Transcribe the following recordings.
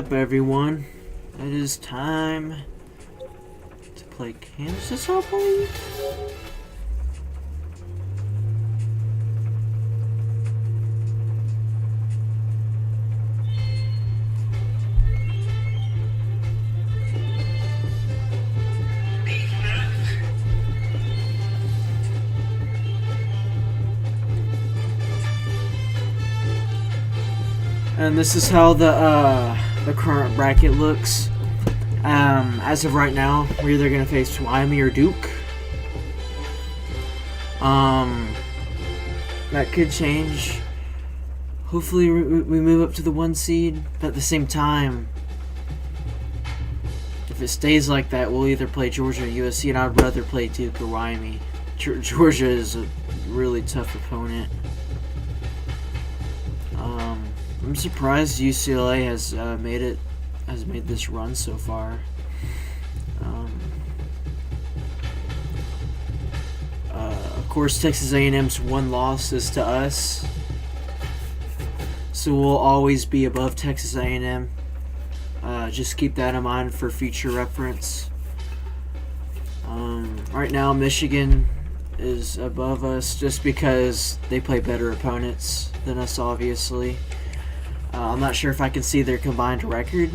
up, everyone? It is time to play Kansas, I believe. And this is how the current bracket looks. As of right now, we're either gonna face Wyoming or Duke. That could change. Hopefully, we move up to the 1 seed. But at the same time, if it stays like that, we'll either play Georgia or USC, and I'd rather play Duke or Wyoming. Georgia is a really tough opponent. I'm surprised UCLA has made this run so far. Of course, Texas A&M's one loss is to us, so we'll always be above Texas A&M. Just keep that in mind for future reference. Right now, Michigan is above us just because they play better opponents than us, obviously. I'm not sure if I can see their combined record,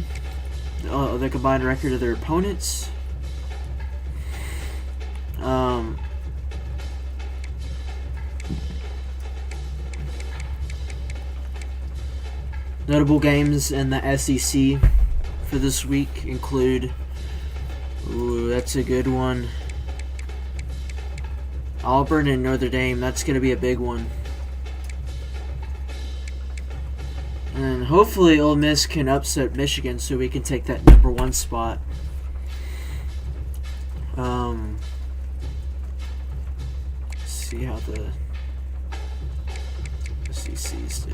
the combined record of their opponents. Notable games in the SEC for this week include, ooh, that's a good one, Auburn and Notre Dame. That's going to be a big one. And hopefully Ole Miss can upset Michigan so we can take that #1 spot. See how the SEC's do.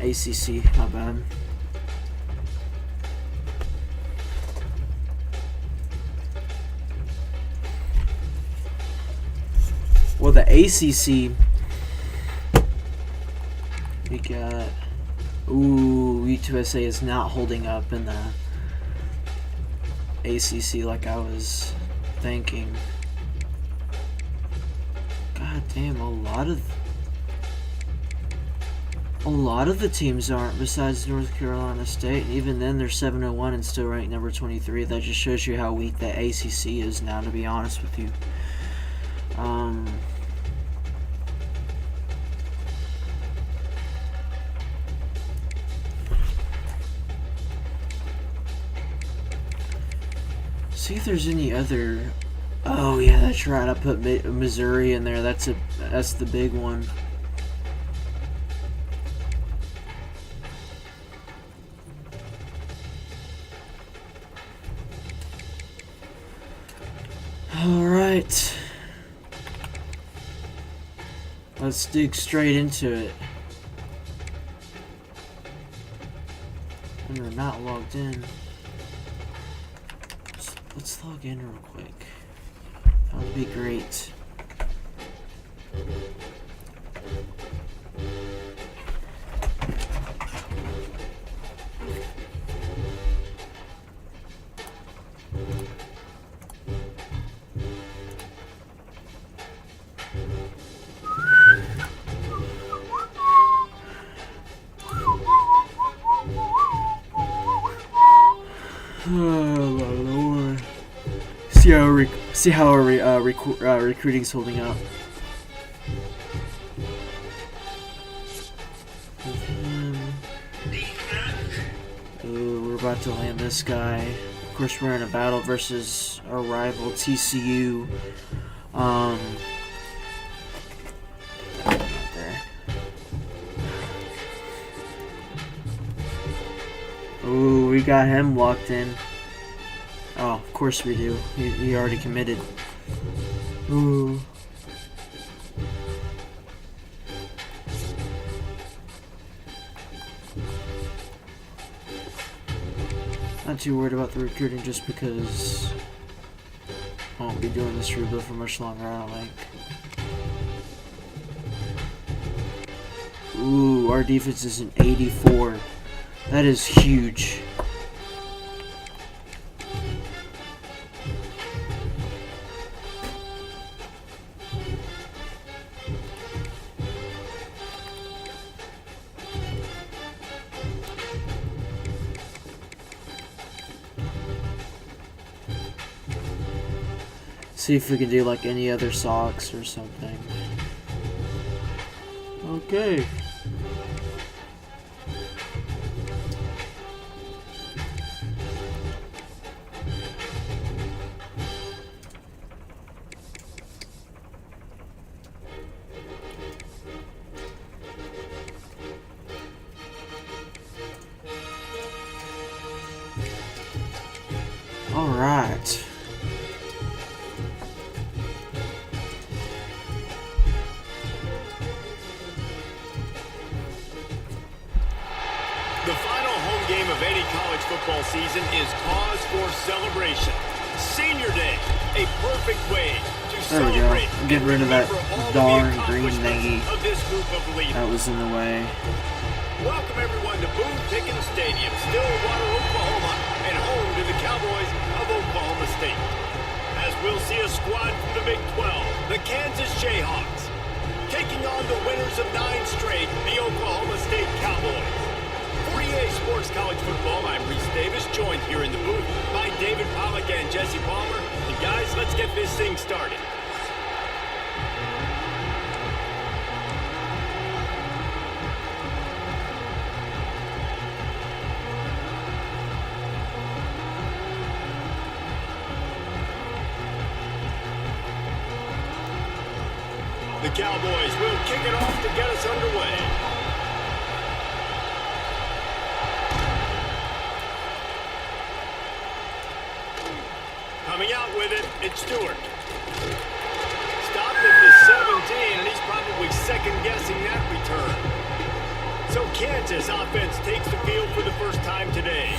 ACC, not bad. Well, the ACC, we got, UTSA is not holding up in the ACC like I was thinking. God damn, a lot of the teams aren't, besides North Carolina State. And even then, they're 7-1 and still ranked number 23. That just shows you how weak the ACC is now, to be honest with you. See if there's any other. Oh yeah, that's right. I put Missouri in there. That's the big one. All right. Let's dig straight into it. We're not logged in. Let's log in real quick. That would be great. Oh Lord. See how our recruiting's holding up. Ooh, we're about to land this guy. Of course, we're in a battle versus our rival TCU. Not there. Ooh, we got him locked in. Oh, of course we do. He already committed. Ooh. Not too worried about the recruiting just because I won't be doing this for much longer, I don't think. Ooh, our defense is an 84. That is huge. See if we can do like any other socks or something. Okay. All right. The final home game of any college football season is cause for celebration. Senior Day, a perfect way to celebrate. Get rid of that darn green thingy that was in the way. Welcome everyone to Boone Pickens Stadium, Stillwater, Oklahoma, and home to the Cowboys of Oklahoma State. As we'll see a squad from the Big 12, the Kansas Jayhawks, taking on the winners of 9 straight, the Oklahoma State Cowboys. For EA Sports College Football, I'm Reese Davis, joined here in the booth by David Pollack and Jesse Palmer. And guys, let's get this thing started. The Cowboys will kick it off to get us underway. Coming out with it, it's Stewart. Stopped at the 17, and he's probably second-guessing that return. So Kansas offense takes the field for the first time today.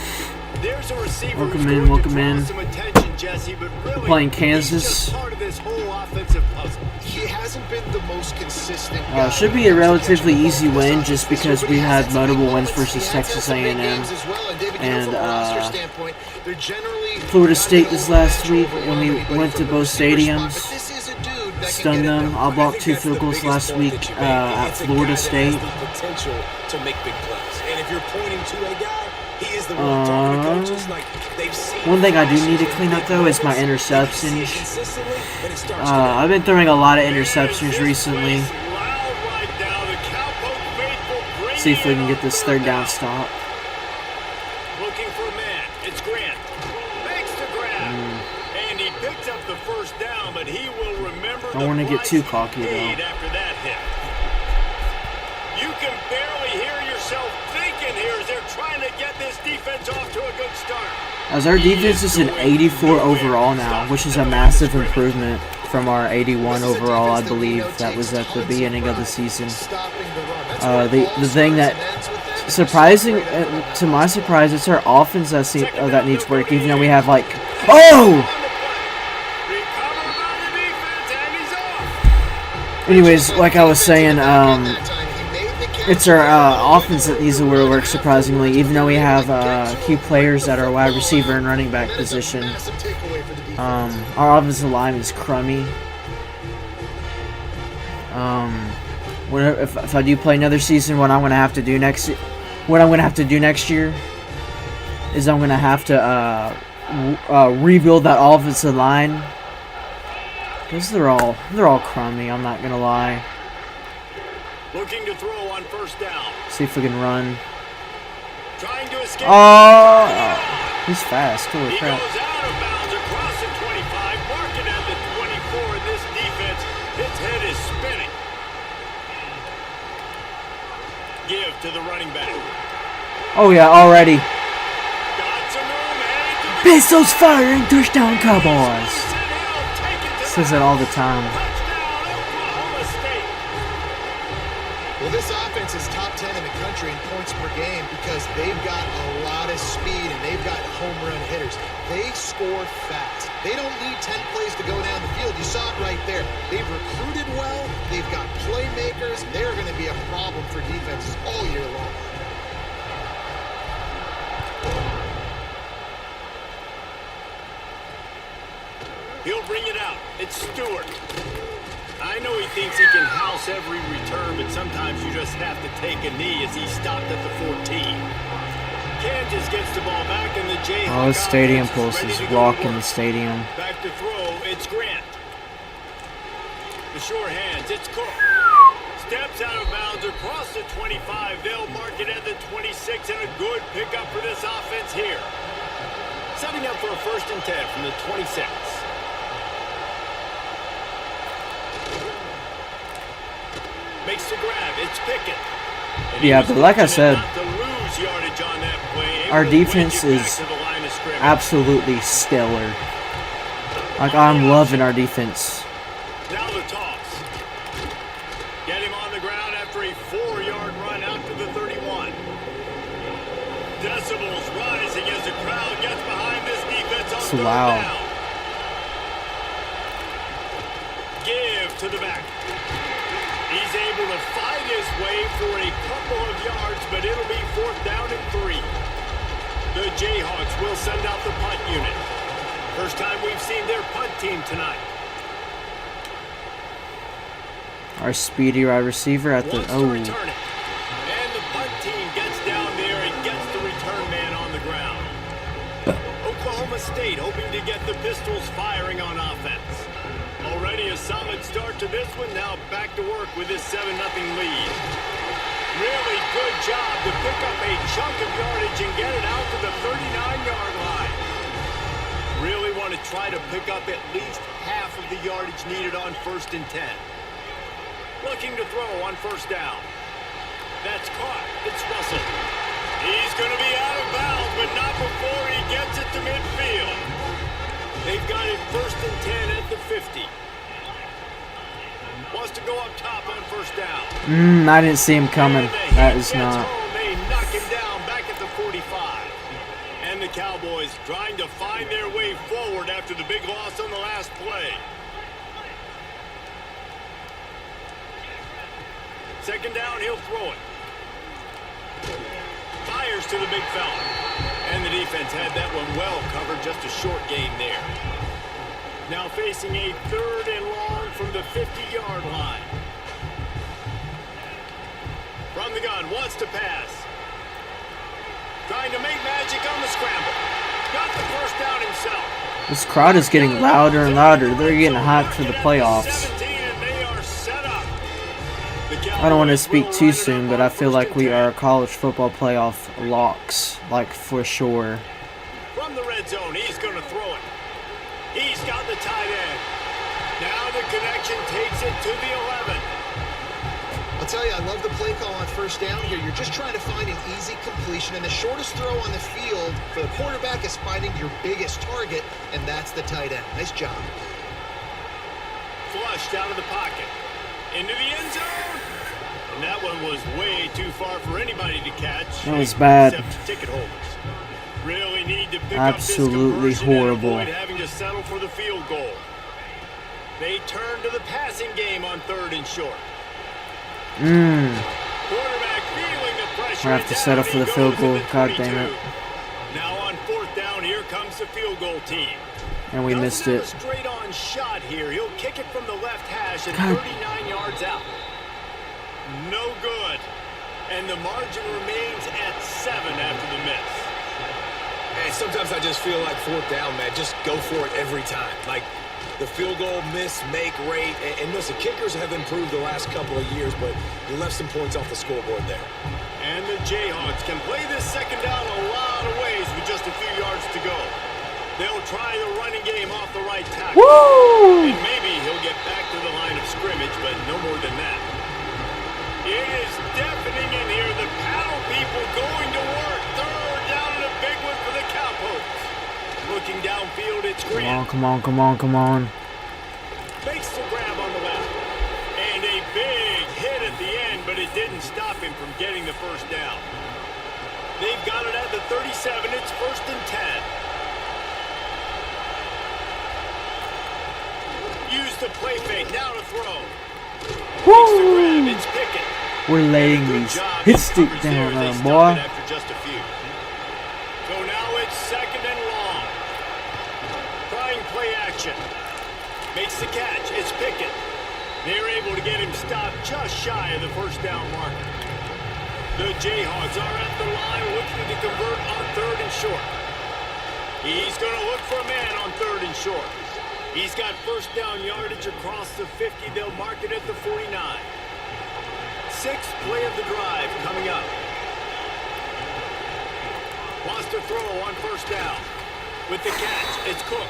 There's a receiver who's going to draw some attention, Jesse, but really, playing Kansas. He's just part of this whole offensive puzzle. He hasn't been the most consistent. Should be a relatively easy win just because we had multiple wins versus Texas A&M and Florida State this last week when we went to both stadiums. Stunned them. I blocked 2 field goals last week at Florida State. To make big plays. And if you're pointing to a guy, he is the one talking to coaches like they've seen. One thing I do need to clean up though is my interceptions. I've been throwing a lot of interceptions recently. See if we can get this 3rd down stop. Looking for a man. It's Grant. Makes the grab. And he picks up the 1st down, but he will remember. Don't want to get too cocky though. After that hit. You can barely hear yourself thinking here as they're trying to get this defense off to a good start. As our defense is an 84 overall now, which is a massive improvement from our 81 overall, I believe, that was at the beginning of the season. The thing that surprising, to my surprise, it's our offense that needs work, even though we have like, Anyways, like I was saying, it's our offense that needs to work, surprisingly, even though we have key players at our wide receiver and running back position. Our offensive line is crummy. If I do play another season, what I'm going to have to do next year is I'm going to have to rebuild that offensive line. Because they're all crummy, I'm not going to lie. Looking to throw on 1st down. See if we can run. Trying to escape. He's fast. Holy crap. He goes out of bounds across the 25, marking at the 24 in this defense. Its head is spinning. Give to the running back. Oh yeah, already. Got some room. Pistols firing, touchdown Cowboys. Says it all the time. Well, this offense is top 10 in the country country in points per game because they've got a lot of speed and they've got home run hitters. They score fast. They don't need 10 plays to go down the field. You saw it right there. They've recruited well. They've got playmakers. They're going to be a problem for defenses all year long. He'll bring it out. It's Stewart. I know he thinks he can house every return, but sometimes you just have to take a knee as he stopped at the 14. Kansas gets the ball back, and the Jayhawks. Oh, the stadium pulse is rocking the stadium. Back to throw, it's Grant. The short hands, it's Cook. Steps out of bounds across the 25. They'll mark it at the 26, and a good pickup for this offense here. Setting up for a 1st and 10 from the 26. Makes the grab. It's Pickett. Yeah, but like I said, our defense is absolutely stellar. Like, I'm loving our defense. Now the toss. Get him on the ground after a 4-yard run out to the 31. Decibels rising as the crowd gets behind this defense on third down. Give to the back. He's able to fight his way for a couple of yards, but it'll be 4th down and 3. The Jayhawks will send out the punt unit. First time we've seen their punt team tonight. Our speedy wide receiver at the And the punt team gets down there and gets the return man on the ground. Oklahoma State hoping to get the Pistols firing on offense. Already a solid start to this one. Now back to work with this 7-0 lead. Really good job to pick up a chunk of yardage and get it out to the 39-yard line. Really want to try to pick up at least half of the yardage needed on 1st and 10. Looking to throw on 1st down. That's caught. It's Russell. He's going to be out of bounds, but not before he gets it to midfield. They've got it 1st and 10 at the 50. Wants to go up top on 1st down. I didn't see him coming. That is not. They knock him down back at the 45. And the Cowboys trying to find their way forward after the big loss on the last play. 2nd down, he'll throw it. Fires to the big fella. And the defense had that one well covered, just a short game there. Now facing a 3rd and long from the 50-yard line. From the gun, wants to pass. Trying to make magic on the scramble. Got the 1st down himself. This crowd is getting louder and louder. They're getting hyped for the playoffs. I don't want to speak too soon, but I feel like we are college football playoff locks, like for sure. From the red zone, he's going to throw it. He's got the tight end. Now the connection takes it to the 11. I'll tell you, I love the play call on 1st down here. You're just trying to find an easy completion, and the shortest throw on the field for the quarterback is finding your biggest target, and that's the tight end. Nice job. Flushed out of the pocket. Into the end zone. And that one was way too far for anybody to catch. That was bad. Except ticket holders. Really need to pick absolutely up this horrible. And avoid having to settle for the field goal. They turn to the passing game on 3rd and short. Quarterback feeling the pressure. I have to settle for the field goal. God damn it. Now on 4th down, here comes the field goal team. And we missed it. Straight on shot here. He'll kick it from the left hash at 39 yards out. No good. And the margin remains at 7 after the miss. And sometimes I just feel like 4th down, man. Just go for it every time. Like the field goal miss, make rate. And listen, kickers have improved the last couple of years, but you left some points off the scoreboard there. And the Jayhawks can play this 2nd down a lot of ways with just a few yards to go. They'll try the running game off the right tackle. Woo! And maybe he'll get back to the line of scrimmage, but no more than that. It is deafening in here. The paddle people going to work. 3rd down and a big one for the Cowboys. Looking downfield, it's Grant. Come on. Makes the grab on the left. And a big hit at the end, but it it didn't stop him from getting the first down. They've got it at the 37. It's 1st and 10. Use the play fake. Now to throw. Woo! It's Pickett. We're laying these hit stick down on him, boy. After just a few. So now it's 2nd and long. Trying play action. Makes the catch. It's Pickett. They're able to get him stopped just shy of the first down marker. The Jayhawks are at the line looking to convert on 3rd and short. He's going to look for a man on 3rd and short. He's got first down yardage across the 50. They'll mark it at the 49. 6th play of the drive coming up. Wants to throw on first down. With the catch, it's Cook.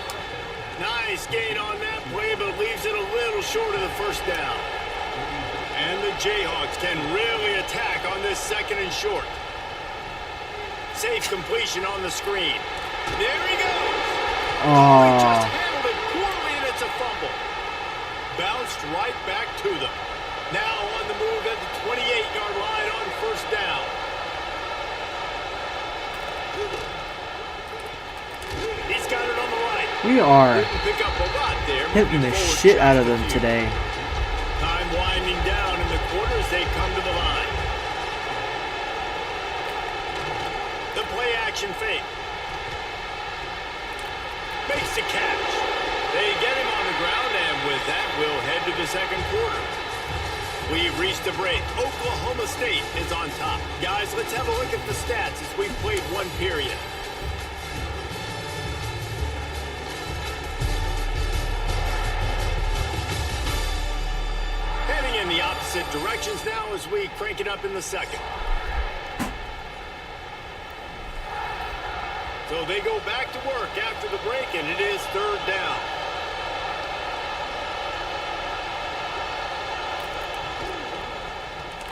Nice gain on that play, but leaves it a little short of the first down. And the Jayhawks can really attack on this 2nd and short. Safe completion on the screen. There he goes. Oh, he just handled it poorly, and it's a fumble. Bounced right back to them. Now on the move at the 28-yard line on first down. He's got it on the right. We are pick up a lot there, hitting the shit out of them today. Time winding down in the quarter as they come to the line. The play action fake. Makes the catch. They get him on the ground, and with that, we'll head to the 2nd quarter. We've reached the break. Oklahoma State is on top. Guys, let's have a look at the stats as we've played one period. Heading in the opposite directions now as we crank it up in the 2nd. So they go back to work after the break, and it is 3rd down.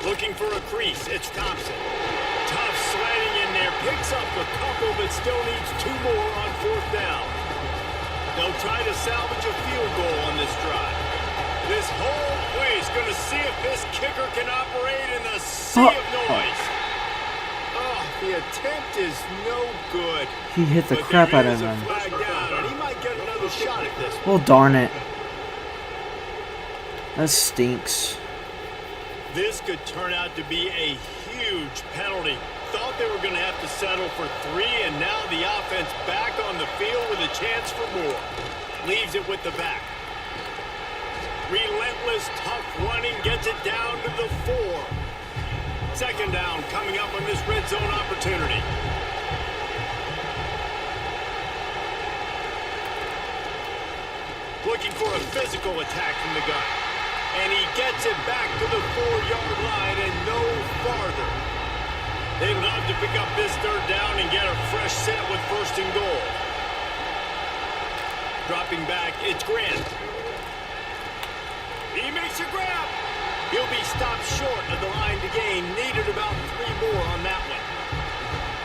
Looking for a crease, it's Thompson. Tough sliding in there, picks up a couple, but still needs 2 more on 4th down. They'll try to salvage a field goal on this drive. This whole place going to see if this kicker can operate in the sea of noise. Oh, the attempt is no good. He hit the crap out of him. Flag down, and he might get another shot at this. Well, darn it. That stinks. This could turn out to be a huge penalty. Thought they were going to have to settle for 3, and now the offense back on the field with a chance for more. Leaves it with the back. Relentless, tough running gets it down to the 4. 2nd down coming up on this red zone opportunity. Looking for a physical attack from the gun. And he gets it back to the 4-yard line and no farther. They love to pick up this 3rd down and get a fresh set with 1st and goal. Dropping back, it's Grant. He makes a grab. He'll be stopped short of the line to gain. Needed about 3 more on that one.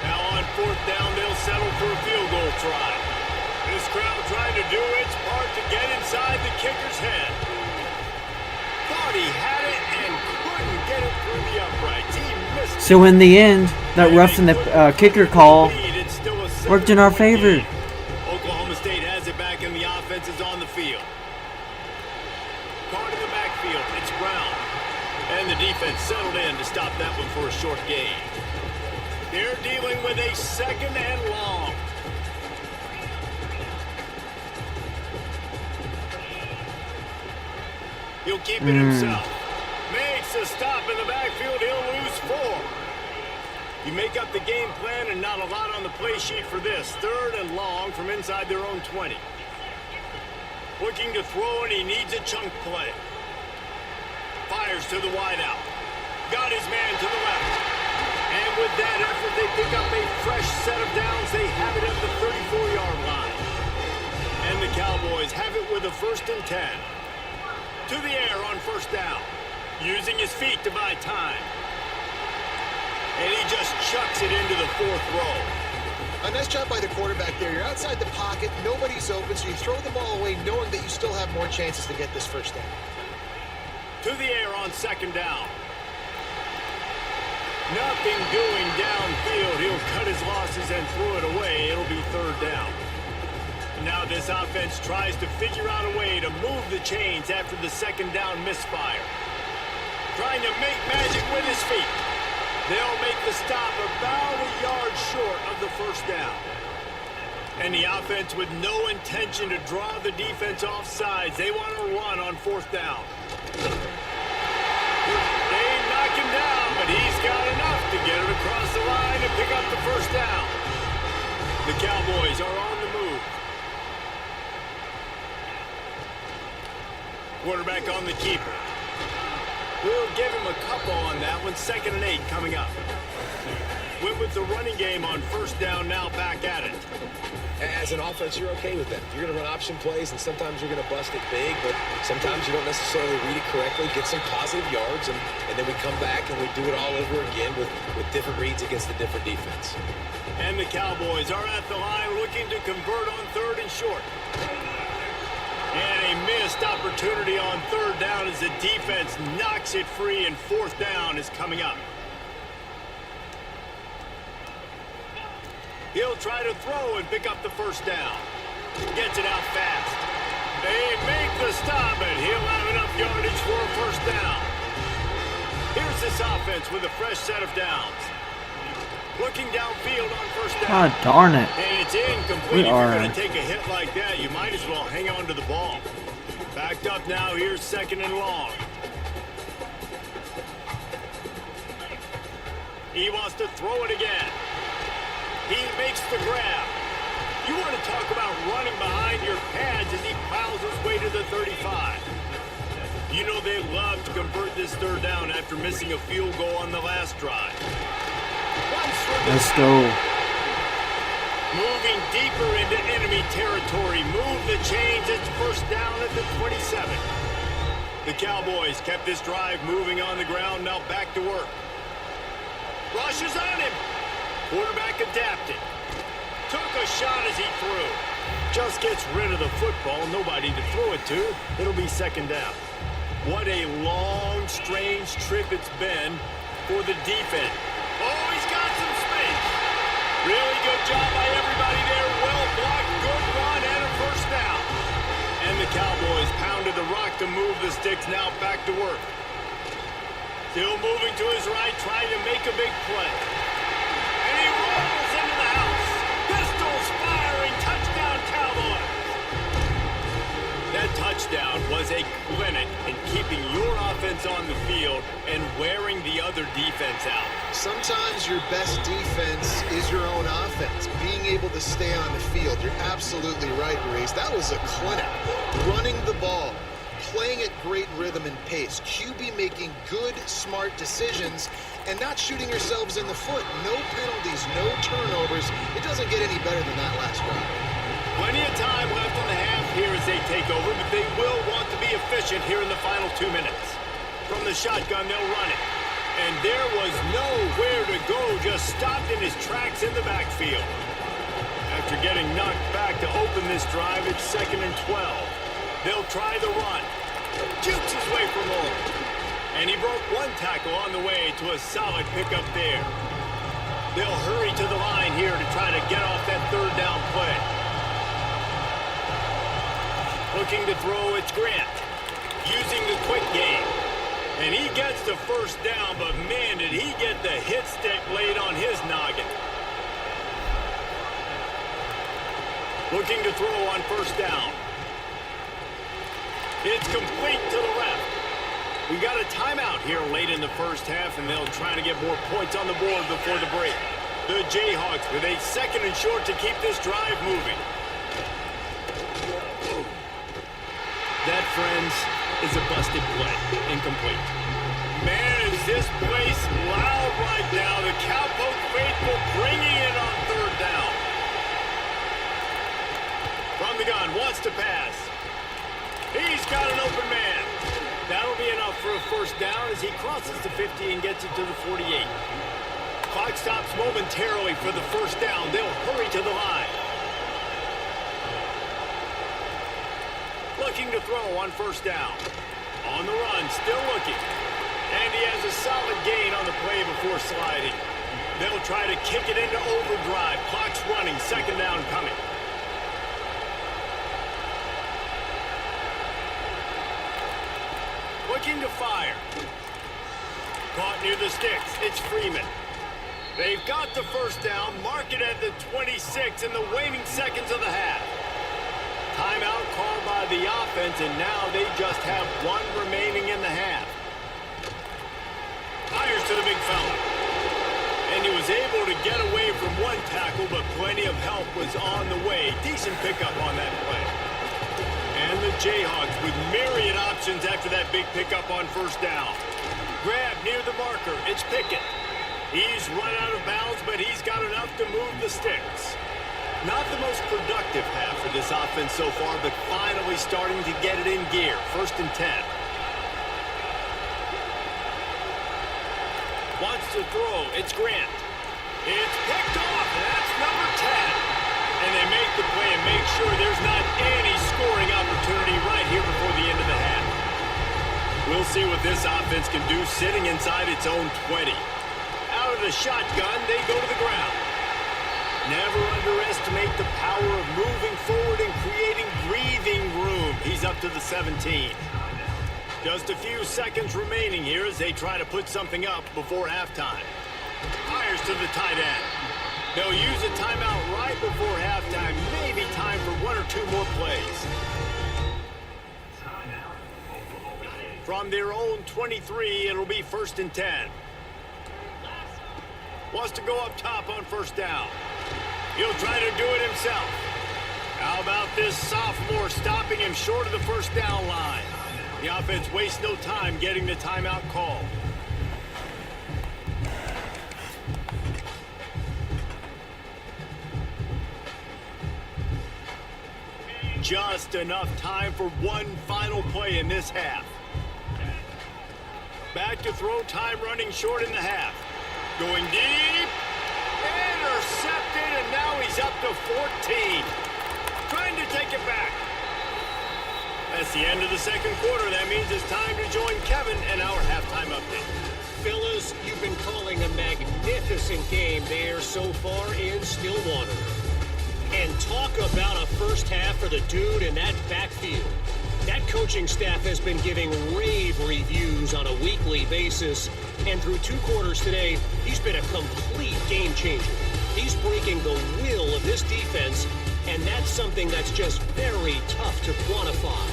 Now on 4th down, they'll settle for a field goal try. This crowd trying to do its part to get inside the kicker's head. Thought he had it and couldn't get it through the uprights. He missed it. So in the end, that roughing the kicker call worked in our favor. Oklahoma State has it back and the offense is on the field. Caught in the backfield, it's Brown. And the defense settled in to stop that one for a short gain. They're dealing with a 2nd and long. He'll keep it himself. Makes a stop in the backfield. He'll lose 4. You make up the game plan and not a lot on the play sheet for this. 3rd and long from inside their own 20. Looking to throw, and he needs a chunk play. Fires to the wideout. Got his man to the left. And with that effort, they pick up a fresh set of downs. They have it at the 34-yard line. And the Cowboys have it with a 1st and 10. To the air on 1st down. Using his feet to buy time. And he just chucks it into the 4th row. A nice job by the quarterback there. You're outside the pocket. Nobody's open, so you throw the ball away knowing that you still have more chances to get this 1st down. To the air on 2nd down. Nothing doing downfield. He'll cut his losses and throw it away. It'll be third down. Now this offense tries to figure out a way to move the chains after the second down misfire. Trying to make magic with his feet. They'll make the stop about a yard short of the first down. And the offense with no intention to draw the defense off sides. They want to run on fourth down. They knock him down, but he's got enough to get it across the line and pick up the first down. The Cowboys are on the move. Quarterback on the keeper. We'll give him a couple on that one. 2nd and 8 coming up. Went with the running game on first down, now back at it. As an offense, you're okay with that. You're going to run option plays, and sometimes you're going to bust it big, but sometimes you don't necessarily read it correctly, get some positive yards, and then we come back and we do it all over again with different reads against a different defense. And the Cowboys are at the line looking to convert on 3rd and short. And a missed opportunity on 3rd down as the defense knocks it free, and 4th down is coming up. He'll try to throw and pick up the first down. Gets it out fast. They make the stop, and he'll have enough yardage for a first down. Here's this offense with a fresh set of downs. Looking downfield on first down. God darn it. And it's incomplete. If you're going to take a hit like that, you might as well hang on to the ball. Backed up now. Here's 2nd and long. He wants to throw it again. He makes the grab. You want to talk about running behind your pads as he plows his way to the 35. You know they love to convert this 3rd down after missing a field goal on the last drive. Let's go. Moving deeper into enemy territory. Move the chains. It's first down at the 27. The Cowboys kept this drive moving on the ground. Now back to work. Rushes on him. Quarterback adapted. Took a shot as he threw. Just gets rid of the football. Nobody to throw it to. It'll be 2nd down. What a long, strange trip it's been for the defense. Oh, he's got some space. Really good job by everybody there. Well blocked, good run, and a first down. And the Cowboys pounded the rock to move the sticks. Now back to work. Still moving to his right, trying to make a big play. And he rolls into the house. Pistols firing. Touchdown, Cowboys. That touchdown was a clinic in keeping your offense on the field and wearing the other defense out. Sometimes your best defense is your own offense. Being able to stay on the field. You're absolutely right, Reese. That was a clinic. Running the ball, playing at great rhythm and pace. QB making good, smart decisions and not shooting yourselves in the foot. No penalties, no turnovers. It doesn't get any better than that last drive. Plenty of time left in the half here as they take over, but they will want to be efficient here in the final 2 minutes. From the shotgun, they'll run it. And there was nowhere to go, just stopped in his tracks in the backfield. After getting knocked back to open this drive, it's 2nd and 12. They'll try the run. Jukes his way for more. And he broke one tackle on the way to a solid pickup there. They'll hurry to the line here to try to get off that 3rd down play. Looking to throw, it's Grant. Using the quick game. And he gets the first down, but man, did he get the hit stick laid on his noggin. Looking to throw on first down. It's complete to the left. We got a timeout here late in the first half, and they'll try to get more points on the board before the break. The Jayhawks with a 2nd and short to keep this drive moving. That, friends, is a busted play. Incomplete. Man, is this place loud right now. The Cowpoke faithful bringing it on 3rd down. From the gun, wants to pass. He's got an open man. That'll be enough for a first down as he crosses the 50 and gets it to the 48. Clock stops momentarily for the first down. They'll hurry to the line. Looking to throw on first down. On the run, still looking. And he has a solid gain on the play before sliding. They'll try to kick it into overdrive. Clock's running. Second down coming. Looking to fire. Caught near the sticks. It's Freeman. They've got the first down. Mark it at the 26 in the waning seconds of the half. Timeout called by the offense, and now they just have one remaining in the half. Fires to the big fella. And he was able to get away from one tackle, but plenty of help was on the way. Decent pickup on that play. And the Jayhawks with myriad options after that big pickup on first down. Grab near the marker. It's Pickett. He's run out of bounds, but he's got enough to move the sticks. Not the most productive half for this offense so far, but finally starting to get it in gear. First and 10. Wants to throw. It's Grant. It's picked off. That's number 10. And they make the play and make sure there's not any scoring opportunity right here before the end of the half. We'll see what this offense can do sitting inside its own 20. Out of the shotgun, they go to the ground. Never underestimate the power of moving forward and creating breathing room. He's up to the 17. Just a few seconds remaining here as they try to put something up before halftime. Fires to the tight end. They'll use a timeout right before halftime. Maybe time for one or two more plays. From their own 23, it'll be first and 10. Wants to go up top on first down. He'll try to do it himself. How about this sophomore stopping him short of the first down line? The offense wastes no time getting the timeout call. Just enough time for one final play in this half. Back to throw, time running short in the half. Going deep. Intercepted, and now he's up to 14. Trying to take it back. That's the end of the second quarter. That means it's time to join Kevin and our halftime update. Fellas, you've been calling a magnificent game there so far in Stillwater. And talk about a first half for the dude in that backfield. That coaching staff has been giving rave reviews on a weekly basis. And through two quarters today, he's been a complete game changer. He's breaking the will of this defense, and that's something that's just very tough to quantify.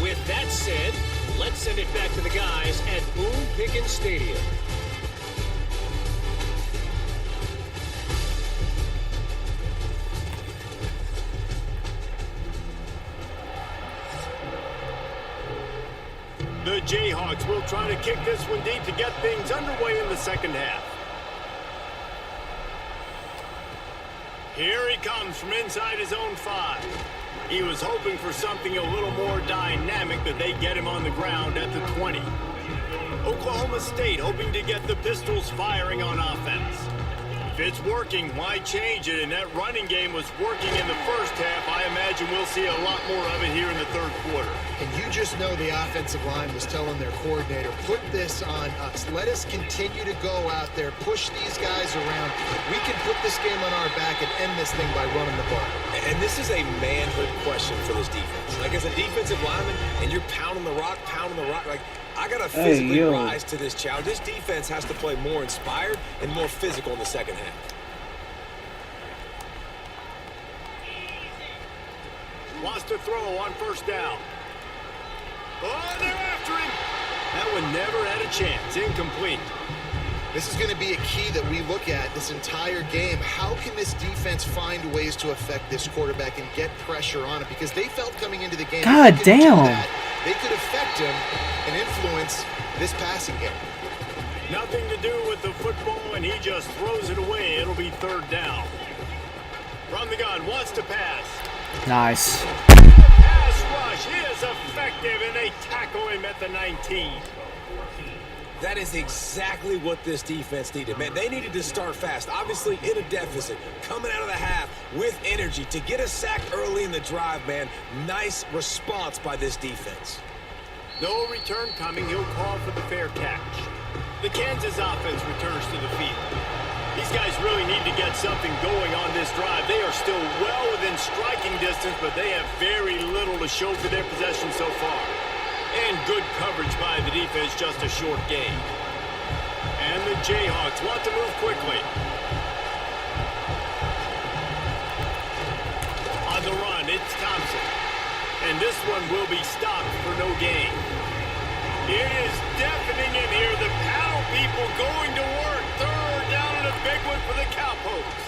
With that said, let's send it back to the guys at Boone Pickens Stadium. The Jayhawks will try to kick this one deep to get things underway in the second half. Here he comes from inside his own 5. He was hoping for something a little more dynamic, but they get him on the ground at the 20. Oklahoma State hoping to get the Pistols firing on offense. If it's working, why change it? And that running game was working in the first half. I imagine we'll see a lot more of it here in the third quarter. And you just know the offensive line was telling their coordinator, put this on us. Let us continue to go out there, push these guys around. We can put this game on our back and end this thing by running the ball. And this is a manhood question for this defense. Like, as a defensive lineman, and you're pounding the rock, like, I got to physically rise to this challenge. This defense has to play more inspired and more physical in the second half. Wants to throw on first down. Oh, they're after him. That one never had a chance. Incomplete. This is going to be a key that we look at this entire game. How can this defense find ways to affect this quarterback and get pressure on him? Because they felt coming into the game, God damn, they could affect him and influence this passing game. Nothing to do with the football, and he just throws it away. It'll be third down. From the gun, wants to pass. Nice. Pass rush is effective, and they tackle him at the 19. That is exactly what this defense needed, man. They needed to start fast, obviously in a deficit, coming out of the half with energy to get a sack early in the drive, man. Nice response by this defense. No return coming. He'll call for the fair catch. The Kansas offense returns to the field. These guys really need to get something going on this drive. They are still well within striking distance, but they have very little to show for their possession so far. And good coverage by the defense, just a short gain. And the Jayhawks want to move quickly. On the run, it's Thompson. And this one will be stopped for no gain. It is deafening in here. The paddle people going to work. Third down and a big one for the Cowpokes.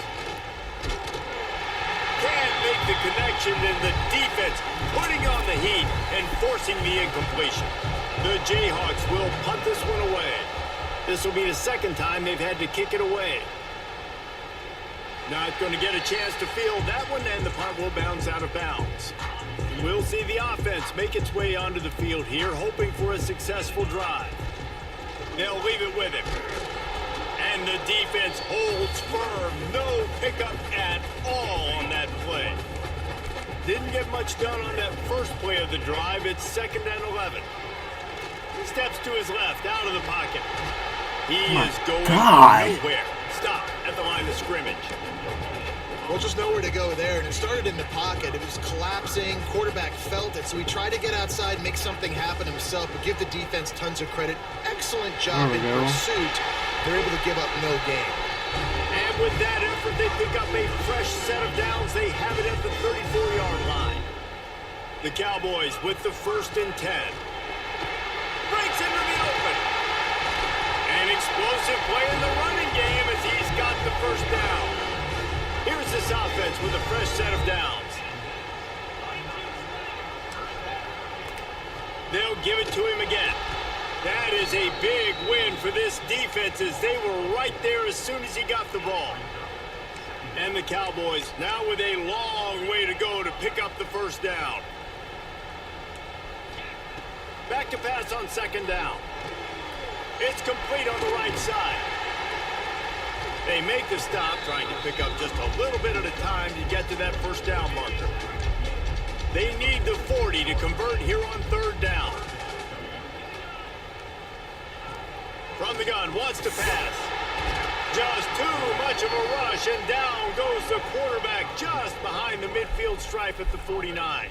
Can't make the connection, and the defense putting on the heat and forcing the incompletion. The Jayhawks will punt this one away. This will be the second time they've had to kick it away. Not going to get a chance to field that one, and the punt will bounce out of bounds. We'll see the offense make its way onto the field here, hoping for a successful drive. They'll leave it with him. And the defense holds firm. No pickup at all on that play. Didn't get much done on that first play of the drive. It's 2nd and 11. He steps to his left, out of the pocket. He is going nowhere. Stop at the line of scrimmage. Well, just nowhere to go there, and it started in the pocket. It was collapsing. Quarterback felt it, so he tried to get outside, make something happen himself, but give the defense tons of credit. Excellent job in pursuit. They're able to give up no gain. And with that effort, they pick up a fresh set of downs. They have it at the 34-yard line. The Cowboys with the 1st and 10. Breaks into the open. An explosive play in the running game as he's got the first down. Here's this offense with a fresh set of downs. They'll give it to him again. That is a big win for this defense as they were right there as soon as he got the ball. And the Cowboys now with a long way to go to pick up the first down. Back to pass on 2nd down. It's complete on the right side. They make the stop, trying to pick up just a little bit at a time to get to that first down marker. They need the 40 to convert here on 3rd down. From the gun, wants to pass. Just too much of a rush, and down goes the quarterback just behind the midfield stripe at the 49.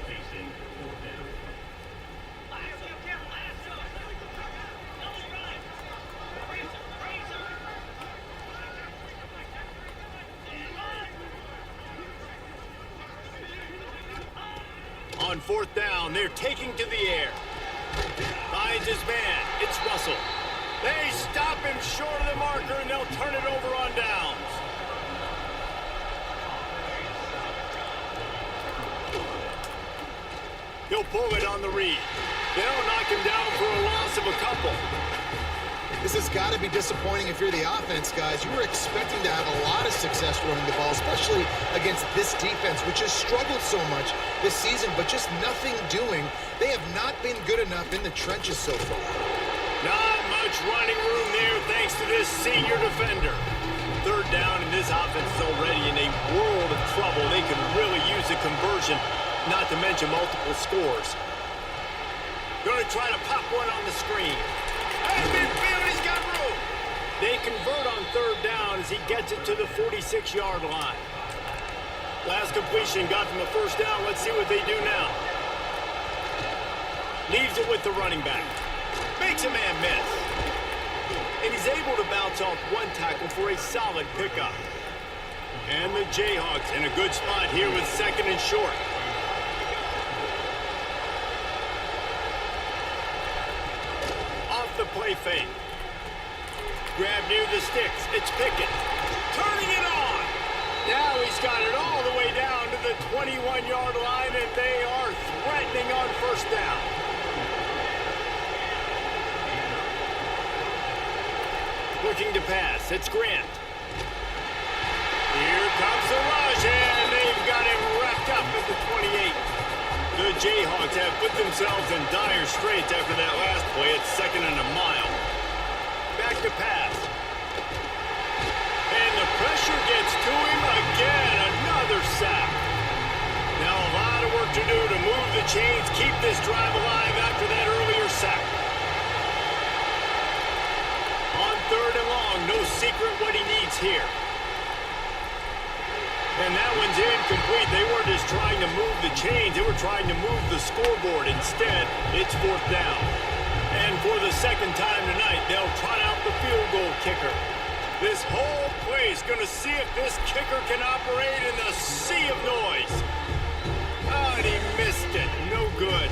On 4th down, they're taking to the air. Finds his man. It's Russell. They stop him short of the marker, and they'll turn it over on downs. He'll pull it on the read. They'll knock him down for a loss of a couple. This has got to be disappointing if you're the offense, guys. You were expecting to have a lot of success running the ball, especially against this defense, which has struggled so much this season, but just nothing doing. They have not been good enough in the trenches so far. Not much running room there thanks to this senior defender. 3rd down, and this offense is already in a world of trouble. They can really use a conversion, not to mention multiple scores. Going to try to pop one on the screen. And midfield, he's got room. They convert on 3rd down as he gets it to the 46-yard line. Last completion got them a first down. Let's see what they do now. Leaves it with the running back. Makes a man miss. And he's able to bounce off one tackle for a solid pickup. And the Jayhawks in a good spot here with 2nd and short. Off the play fake. Grab near the sticks. It's Pickett. Turning it on. Now he's got it all the way down to the 21-yard line, and they are threatening on 1st down. Looking to pass. It's Grant. Here comes the rush, and they've got him wrapped up at the 28. The Jayhawks have put themselves in dire straits after that last play. It's 2nd and a mile. Back to pass. And the pressure gets to him again. Another sack. Now a lot of work to do to move the chains, keep this drive alive after that earlier sack. one's incomplete. They weren't just trying to move the chains. They were trying to move the scoreboard. Instead, it's 4th down. And for the second time tonight, they'll trot out the field goal kicker. This whole play is going to see if this kicker can operate in the sea of noise. Oh, and he missed it. No good.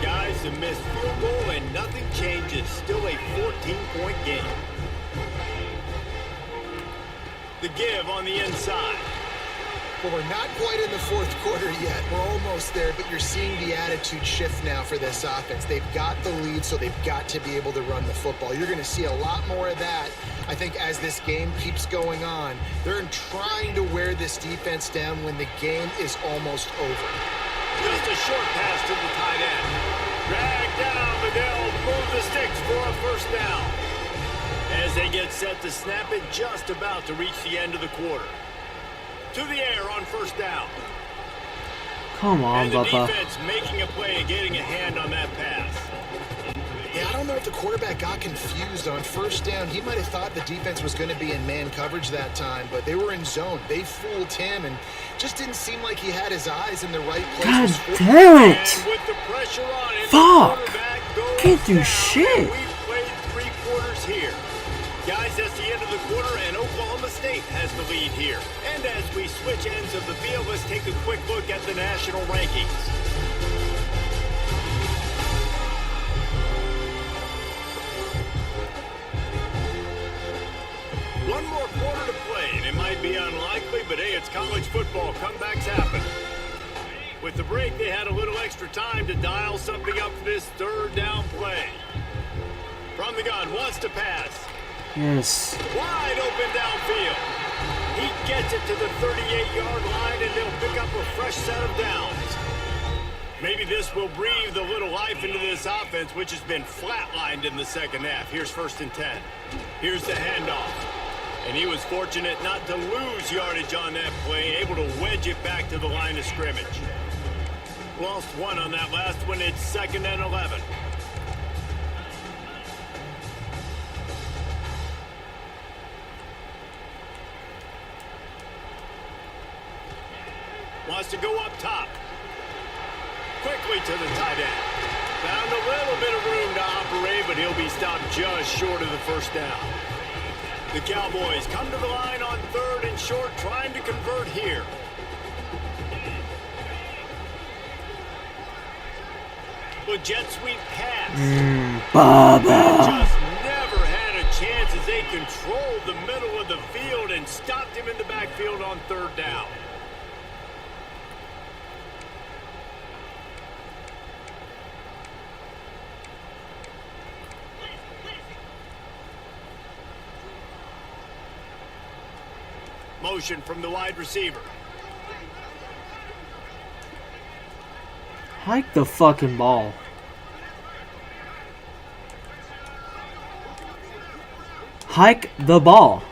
Guys, a missed field goal and nothing changes. Still a 14-point game. The give on the inside. Well, we're not quite in the 4th quarter yet. We're almost there, but you're seeing the attitude shift now for this offense. They've got the lead, so they've got to be able to run the football. You're going to see a lot more of that, I think, as this game keeps going on. They're trying to wear this defense down when the game is almost over. Just a short pass to the tight end. Drag down, but they'll move the sticks for a 1st down. As they get set to snap it, just about to reach the end of the quarter. To the air on 1st down. Come on, and the Bubba. defense making a play and getting a hand on that pass. Yeah, I don't know if the quarterback got confused on 1st down. He might have thought the defense was going to be in man coverage that time, but they were in zone. They fooled him and just didn't seem like he had his eyes in the right place. God damn it! And with the pressure on him, Fuck! the quarterback goes Can't do down, shit. and we've played 3 quarters here. Guys, that's the end of the quarter, and Oklahoma State has the lead here. And as we switch ends of the field, let's take a quick look at the national rankings. One more quarter to play, and it might be unlikely, but hey, it's college football. Comebacks happen. With the break, they had a little extra time to dial something up for this 3rd down play. From the gun, wants to pass. Yes. Wide open downfield. He gets it to the 38-yard line, and they'll pick up a fresh set of downs. Maybe this will breathe a little life into this offense, which has been flatlined in the 2nd half. Here's 1st and 10. Here's the handoff. And he was fortunate not to lose yardage on that play, able to wedge it back to the line of scrimmage. Lost 1 on that last one. It's 2nd and 11. Wants to go up top. Quickly to the tight end. Found a little bit of room to operate, but he'll be stopped just short of the 1st down. The Cowboys come to the line on 3rd and short, trying to convert here. But jet sweep pass. Bubba. Just never had a chance as they controlled the middle of the field and stopped him in the backfield on 3rd down. Motion from the wide receiver. Hike the fucking ball. Hike the ball.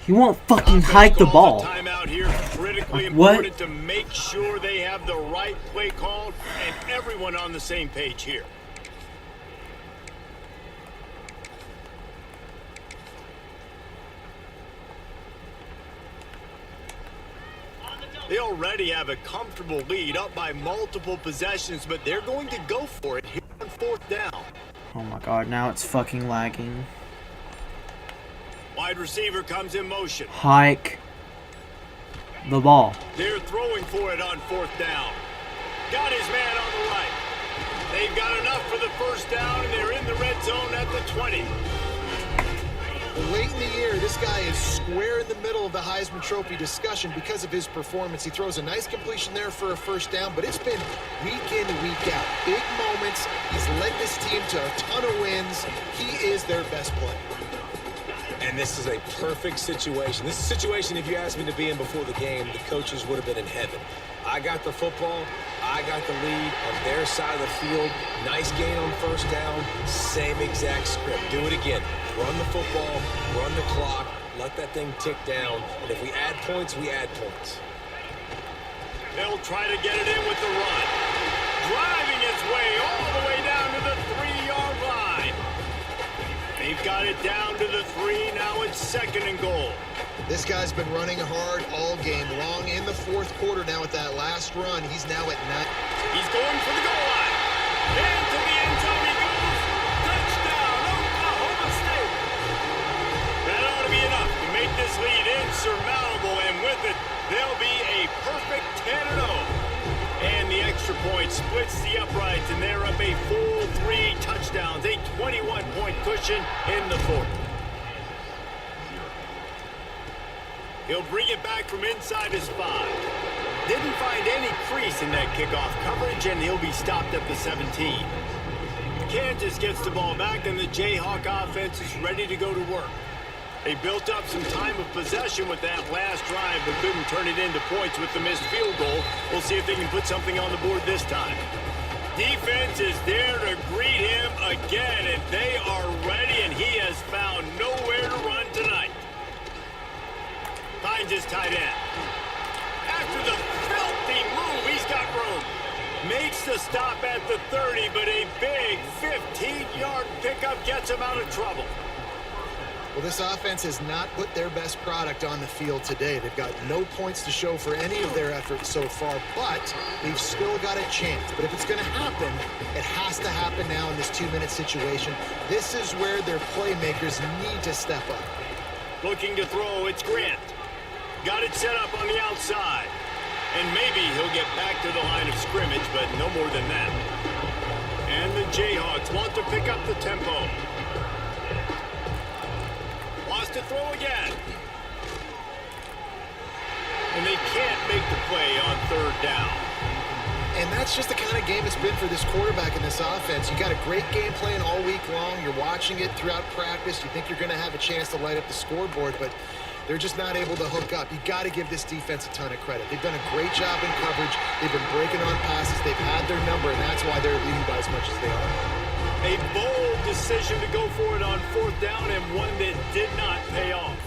He won't fucking hike the ball. Timeout here, critically What? important to make sure they have the right play called and everyone on the same page here. They already have a comfortable lead, up by multiple possessions, but they're going to go for it here on 4th down. Oh my god, now it's fucking lagging. Wide receiver comes in motion. Hike the ball. They're throwing for it on 4th down. Got his man on the right. They've got enough for the 1st down, and they're in the red zone at the 20. Late in the year, this guy is square in the middle of the Heisman Trophy discussion because of his performance. He throws a nice completion there for a 1st down, but it's been week in, week out. Big moments. He's led this team to a ton of wins. He is their best player. And this is a perfect situation. This is a situation, if you asked me to be in before the game, the coaches would have been in heaven. I got the football. I got the lead on their side of the field. Nice gain on 1st down. Same exact script. Do it again. Run the football, run the clock, let that thing tick down. And if we add points, we add points. They'll try to get it in with the run. Driving its way all the way down to the 3-yard line. He They've got it down to the 3. Now it's 2nd and goal. This guy's been running hard all game long. In the 4th quarter now with that last run, he's now at 9. He's going for the goal line. Into the end zone he goes. Touchdown, Oklahoma State. That ought to be enough to make this lead insurmountable, and with it, they'll be a perfect 10-0. And the extra point splits the uprights, and they're up a full 3 touchdowns, a 21-point cushion in the 4th. He'll bring it back from inside his 5. Didn't find any crease in that kickoff coverage, and he'll be stopped at the 17. Kansas gets the ball back, and the Jayhawk offense is ready to go to work. They built up some time of possession with that last drive, but couldn't turn it into points with the missed field goal. We'll see if they can put something on the board this time. Defense is there to greet him again, and they are ready, and he has found nowhere to run tonight. Finds his tight end. After the filthy move, he's got room. Makes the stop at the 30, but a big 15-yard pickup gets him out of trouble. Well, this offense has not put their best product on the field today. They've got no points to show for any of their efforts so far, but they've still got a chance. But if it's going to happen, it has to happen now in this 2-minute situation. This is where their playmakers need to step up. Looking to throw, it's Grant. Got it set up on the outside. And maybe he'll get back to the line of scrimmage, but no more than that. And the Jayhawks want to pick up the tempo. Wants to throw again. And they can't make the play on 3rd down. And that's just the kind of game it's been for this quarterback in this offense. You got a great game plan all week long. You're watching it throughout practice. You think you're going to have a chance to light up the scoreboard, but they're just not able to hook up. You got to give this defense a ton of credit. They've done a great job in coverage. They've been breaking on passes. They've had their number, and that's why they're leading by as much as they are. A bold decision to go for it on 4th down, and one that did not pay off.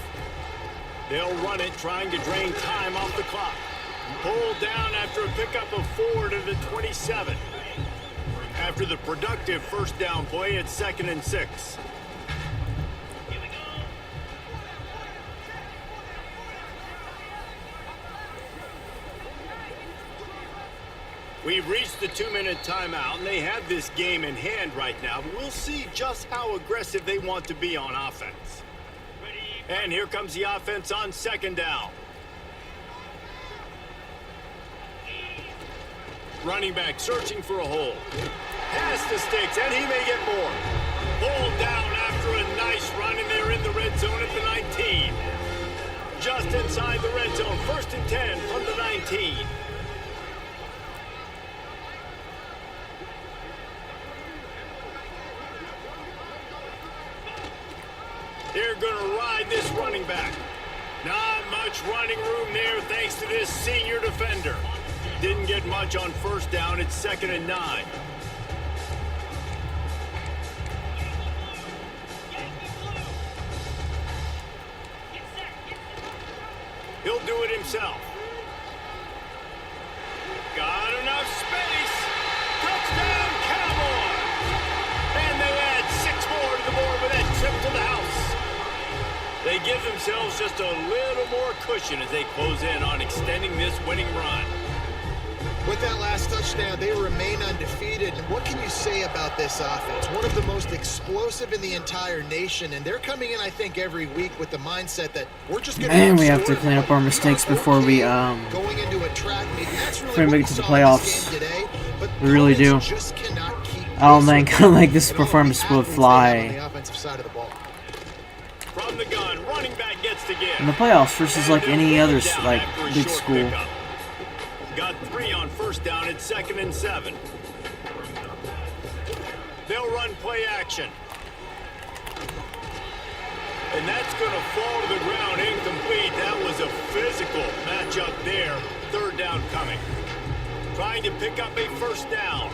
They'll run it, trying to drain time off the clock. Pulled down after a pickup of 4 to the 27. After the productive 1st down play, it's 2nd and 6. We've reached the 2-minute timeout, and they have this game in hand right now, but we'll see just how aggressive they want to be on offense. And here comes the offense on 2nd down. Running back searching for a hole. Pass the sticks, and he may get more. Pulled down after a nice run, and they're in the red zone at the 19. Just inside the red zone, 1st and 10 from the 19. They're going to ride this running back. Not much running room there thanks to this senior defender. Didn't get much on 1st down. It's 2nd and 9. He'll do it himself. Got enough space. Touchdown, Cowboys! And they add 6 more to the board with that trip to the house. They give themselves just a little more cushion as they close in on extending this winning run. With that last touchdown, they remain undefeated. And what can you say about this offense? One of the most explosive in the entire nation, and they're coming in, I think, every week with the mindset that we're just going to. And we have to clean up our mistakes before we going into a track meet. That's really try to make it to the playoffs. Today, but we really do. just cannot keep I don't think this performance will fly on the offensive side of the ball. From the gun, running back gets to give. in the playoffs versus like any other like big school. Got 3 on 1st down. It's 2nd and 7. They'll run play action. And that's going to fall to the ground incomplete. That was a physical matchup there. 3rd down coming. Trying to pick up a 1st down.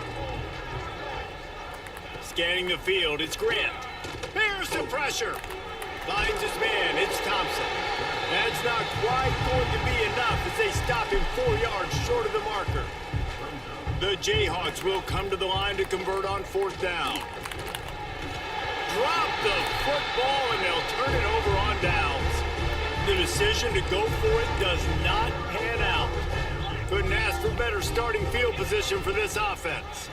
Scanning the field, it's Grant. Here's the pressure. Finds his man, it's Thompson. That's not quite going to be enough as they stop him 4 yards short of the marker. The Jayhawks will come to the line to convert on 4th down. drop the football, and they'll turn it over on downs. The decision to go for it does not pan out. Couldn't ask for better starting field position for this offense.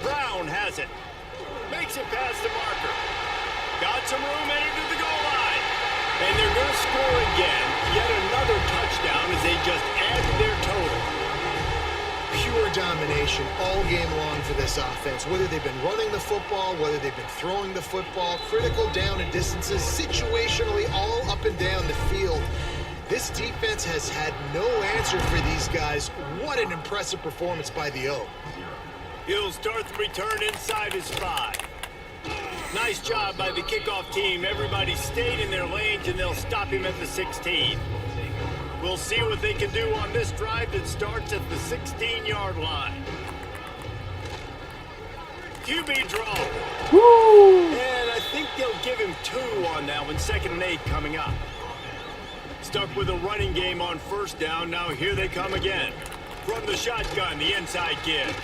Brown has it. Makes it past the marker. Got some room headed to the goal line. And they're going to score again. Yet another touchdown as they just add to their total. Pure domination all game long for this offense. Whether they've been running the football, whether they've been throwing the football, critical down and distances, situationally all up and down the field. This defense has had no answer for these guys. What an impressive performance by the O. He'll start the return inside his 5. Nice job by the kickoff team. Everybody stayed in their lanes, and they'll stop him at the 16. We'll see what they can do on this drive that starts at the 16-yard line. QB draw. Woo! And I think they'll give him 2 on that one. 2nd and 8 coming up. Stuck with a running game on first down. Now here they come again. From the shotgun, the inside give.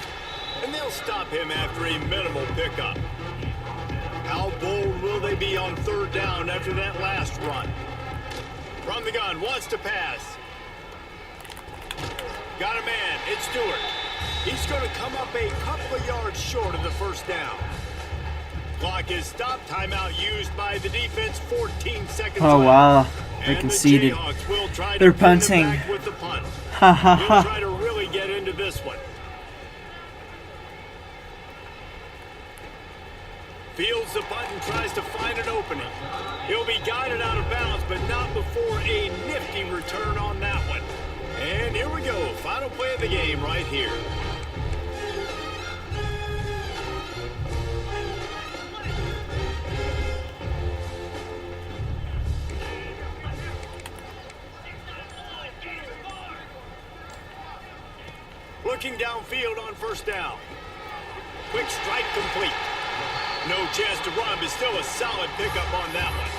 And they'll stop him after a minimal pickup. How bold will they be on 3rd down after that last run? From the gun, wants to pass. Got a man, it's Stewart. He's going to come up a couple of yards short of the 1st down. Clock is stopped, timeout used by the defense, 14 seconds Oh, left. wow. They And conceded. The Jayhawks will try to They're bring them punting. back with the punt. Ha ha They'll ha. try to really get into this one. Fields the punt and tries to find an opening. He'll be guided out of bounds, but not before a nifty return on that one. And here we go. Final play of the game right here. Looking downfield on 1st down. Quick strike complete. No chance to run, but still a solid pickup on that one.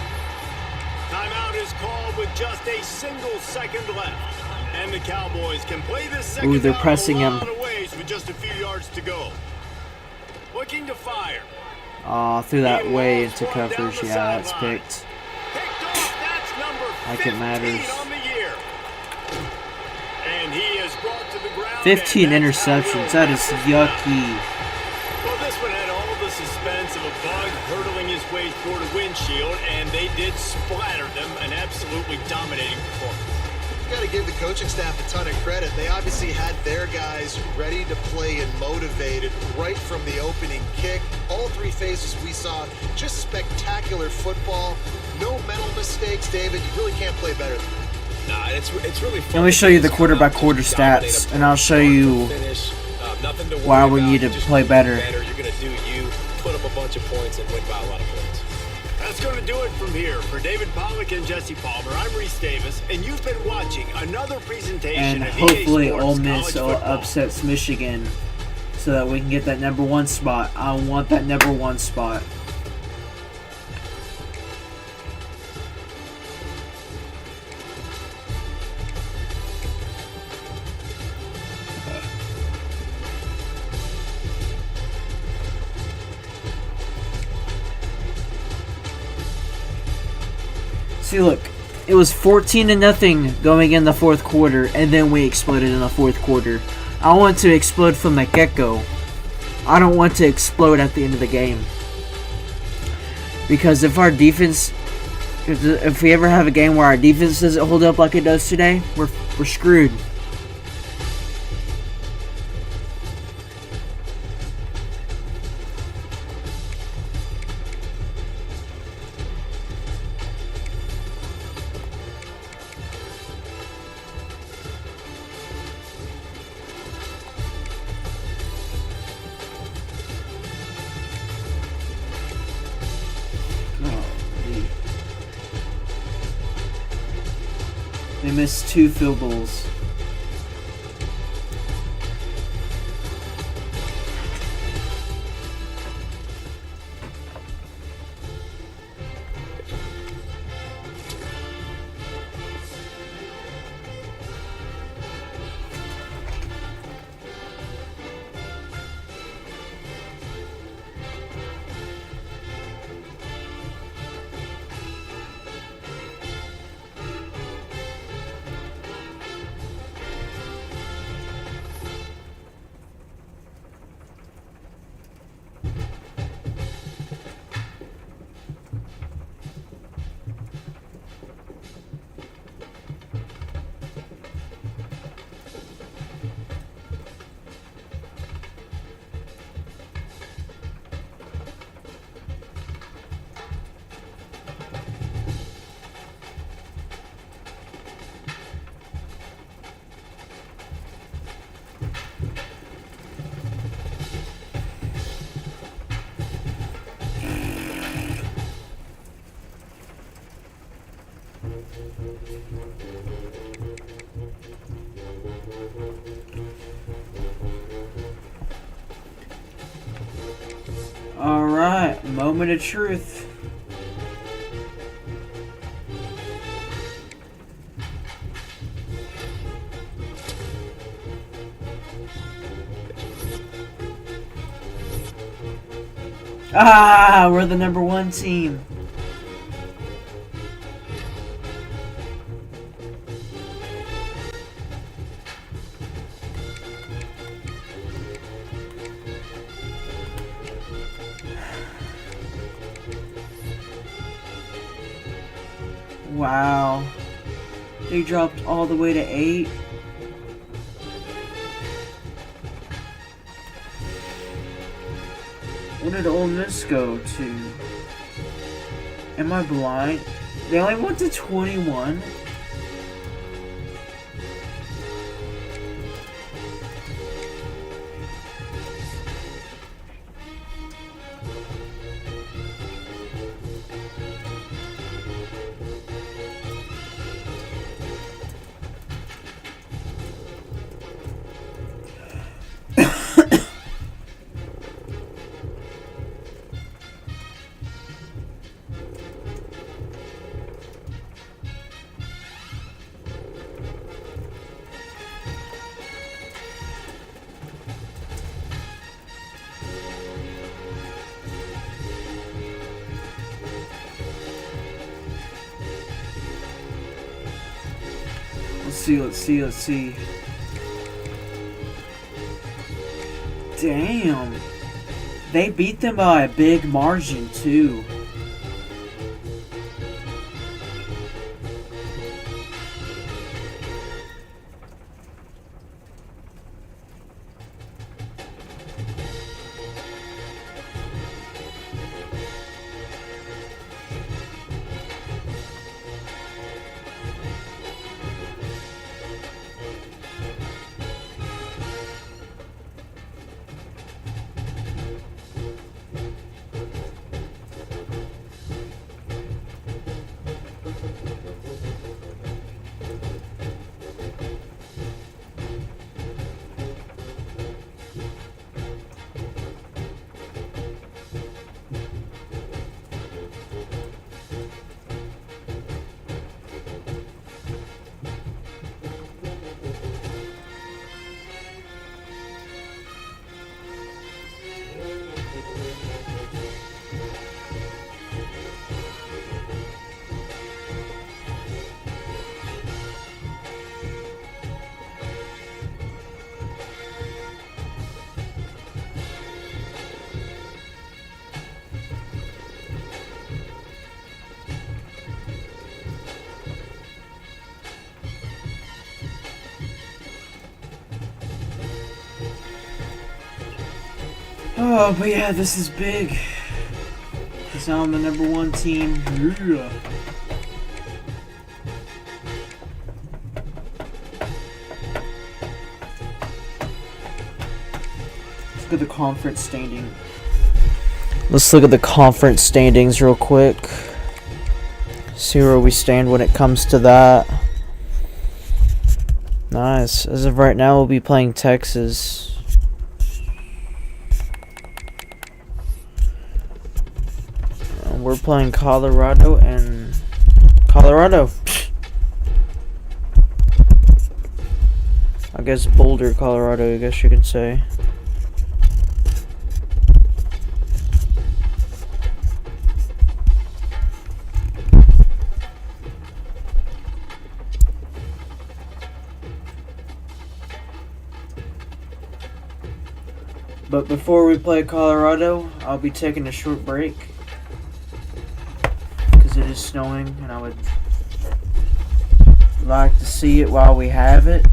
Timeout is called with just a single second left. And the Cowboys can play this second Ooh, they're down pressing a him. lot of ways with just a few yards to go. Looking to fire. Aw, threw that He way lost into one down coverage. the Yeah, that's sideline. picked. Picked off. That's number 15 Like it matters. on the year. And he is brought to the ground. 15 and that's how interceptions. we'll That is wrap this one up. yucky. Well, this one had all the suspense of a bug hurtling his way toward a windshield, and they did splatter them. An absolutely dominating performance. You got to give the coaching staff a ton of credit. They obviously had their guys ready to play and motivated right from the opening kick. All 3 phases we saw, just spectacular football. No mental mistakes, David. You really can't play better than that. Nah, it's really fun. Let me to show you see the this quarter-by-quarter come out, just stats, dominate a and I'll play, show start to you finish, nothing to worry why we about. need to Just play be better. You're going to do you, put up a bunch of points, and win by a lot of points. That's going to do it from here. For David Pollack and Jesse Palmer, I'm Reese Davis, and you've been watching another presentation And of hopefully EA Ole Sports Miss College Football. upsets Michigan so that we can get that number 1 spot. I want that number 1 spot. See, look, it was 14-0 going in the 4th quarter, and then we exploded in the 4th quarter. I want to explode from the get-go. I don't want to explode at the end of the game. Because if our defense, if we ever have a game where our defense doesn't hold up like it does today, we're screwed. They missed 2 field goals. Alright, moment of truth. Ah, we're the #1 team. Wow. They dropped all the way to 8. What did Ole Miss go to? Am I blind? They only went to 21? Let's see. Damn. They beat them by a big margin, too. Oh, but yeah, this is big. Because now I'm the #1 team. Yeah. Let's look at the conference standing. Let's look at the conference standings real quick. See where we stand when it comes to that. Nice. As of right now, we'll be playing Texas. We're playing Colorado and Colorado. I guess Boulder, Colorado, I guess you could say. But before we play Colorado, I'll be taking a short break. It is snowing and I would like to see it while we have it.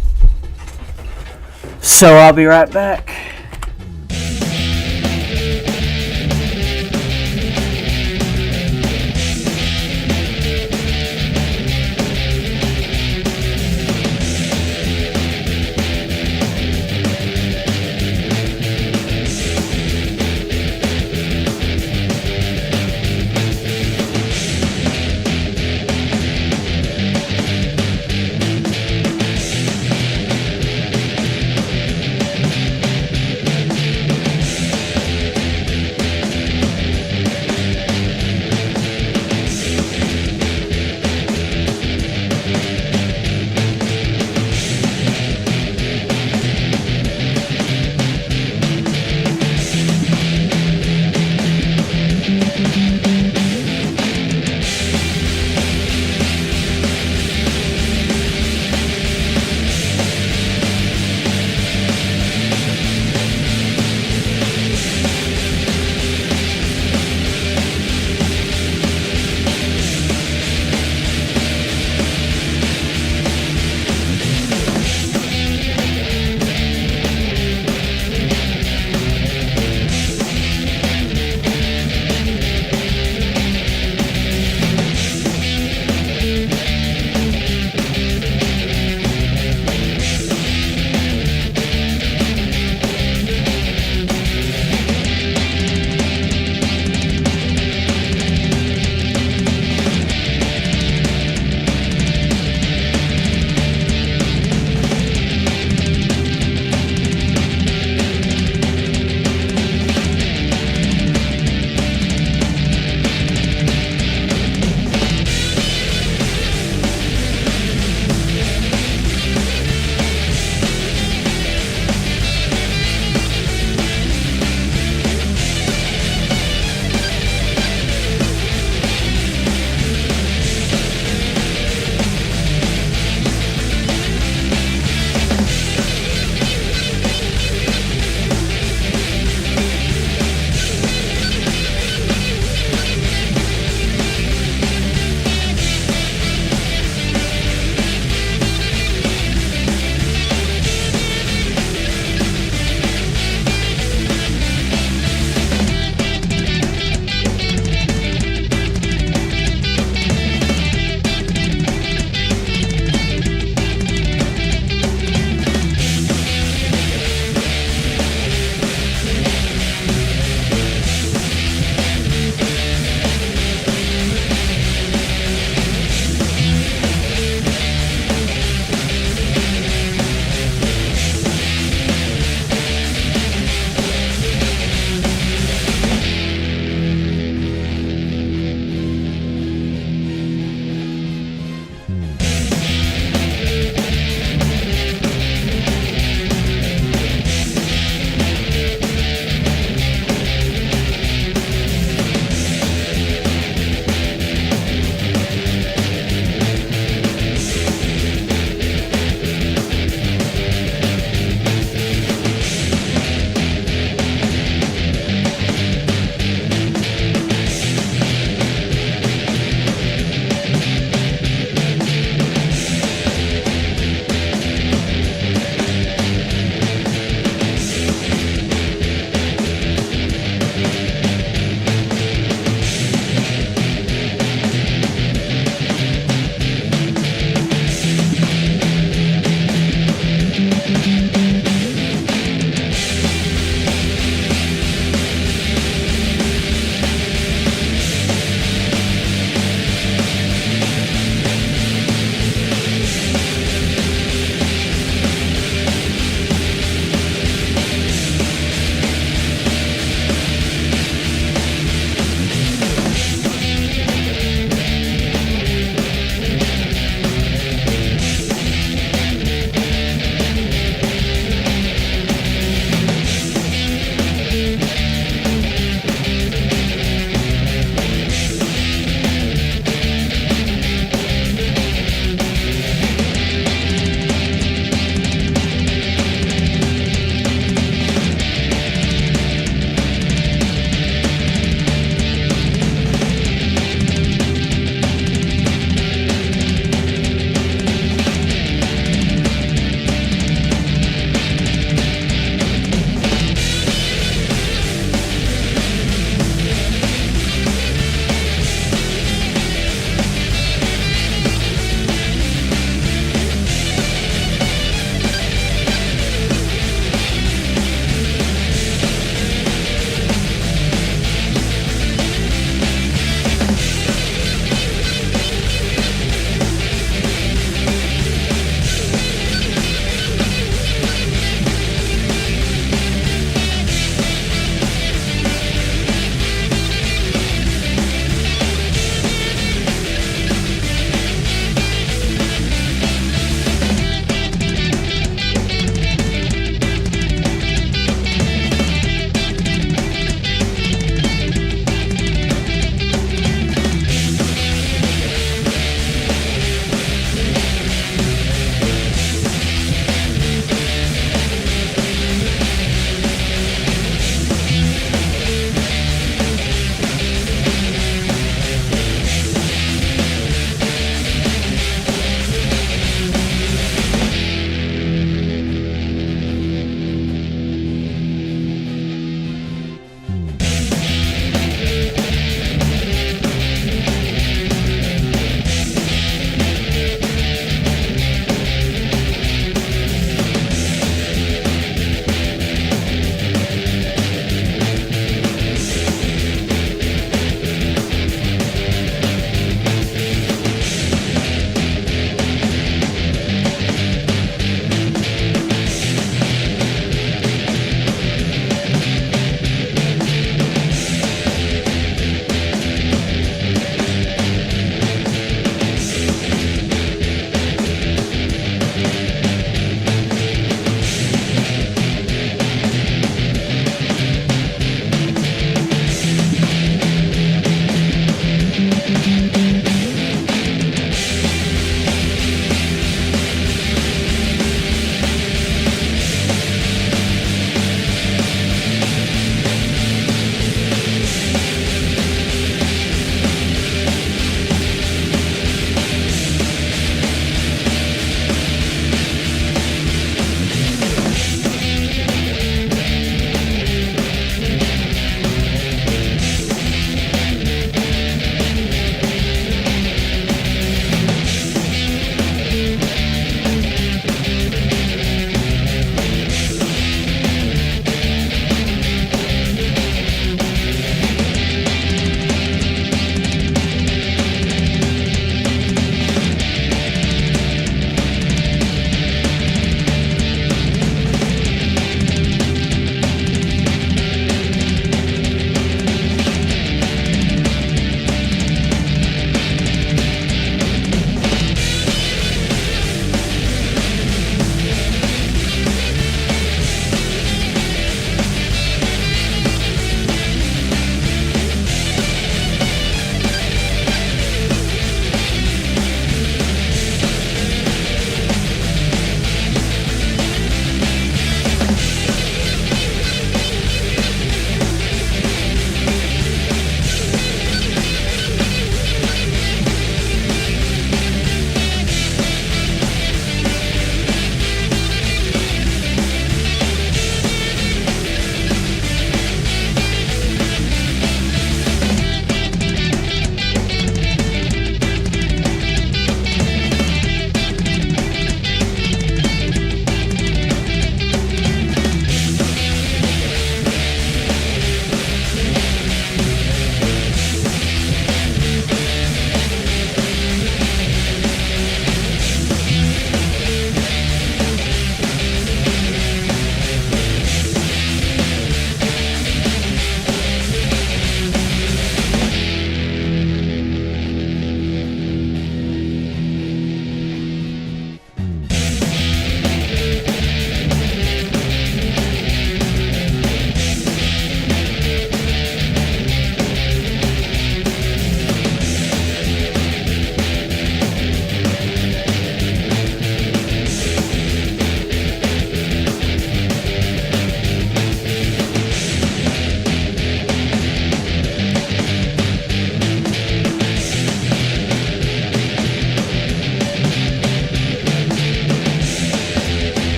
So I'll be right back.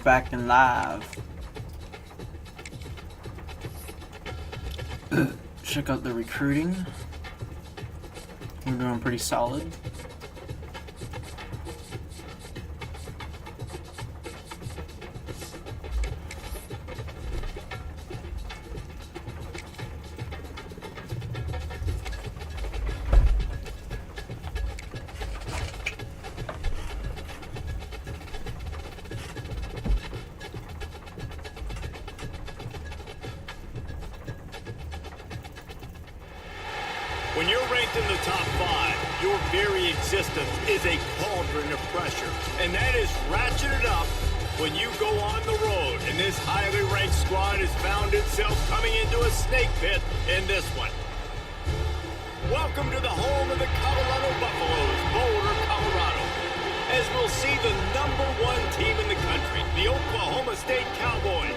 back and live. Check out the recruiting. We're doing pretty solid. When you're ranked in the top 5, your very existence is a cauldron of pressure. And that is ratcheted up when you go on the road. And this highly ranked squad has found itself coming into a snake pit in this one. Welcome to the home of the Colorado Buffaloes, Boulder, Colorado. As we'll see the #1 team in the country, the Oklahoma State Cowboys,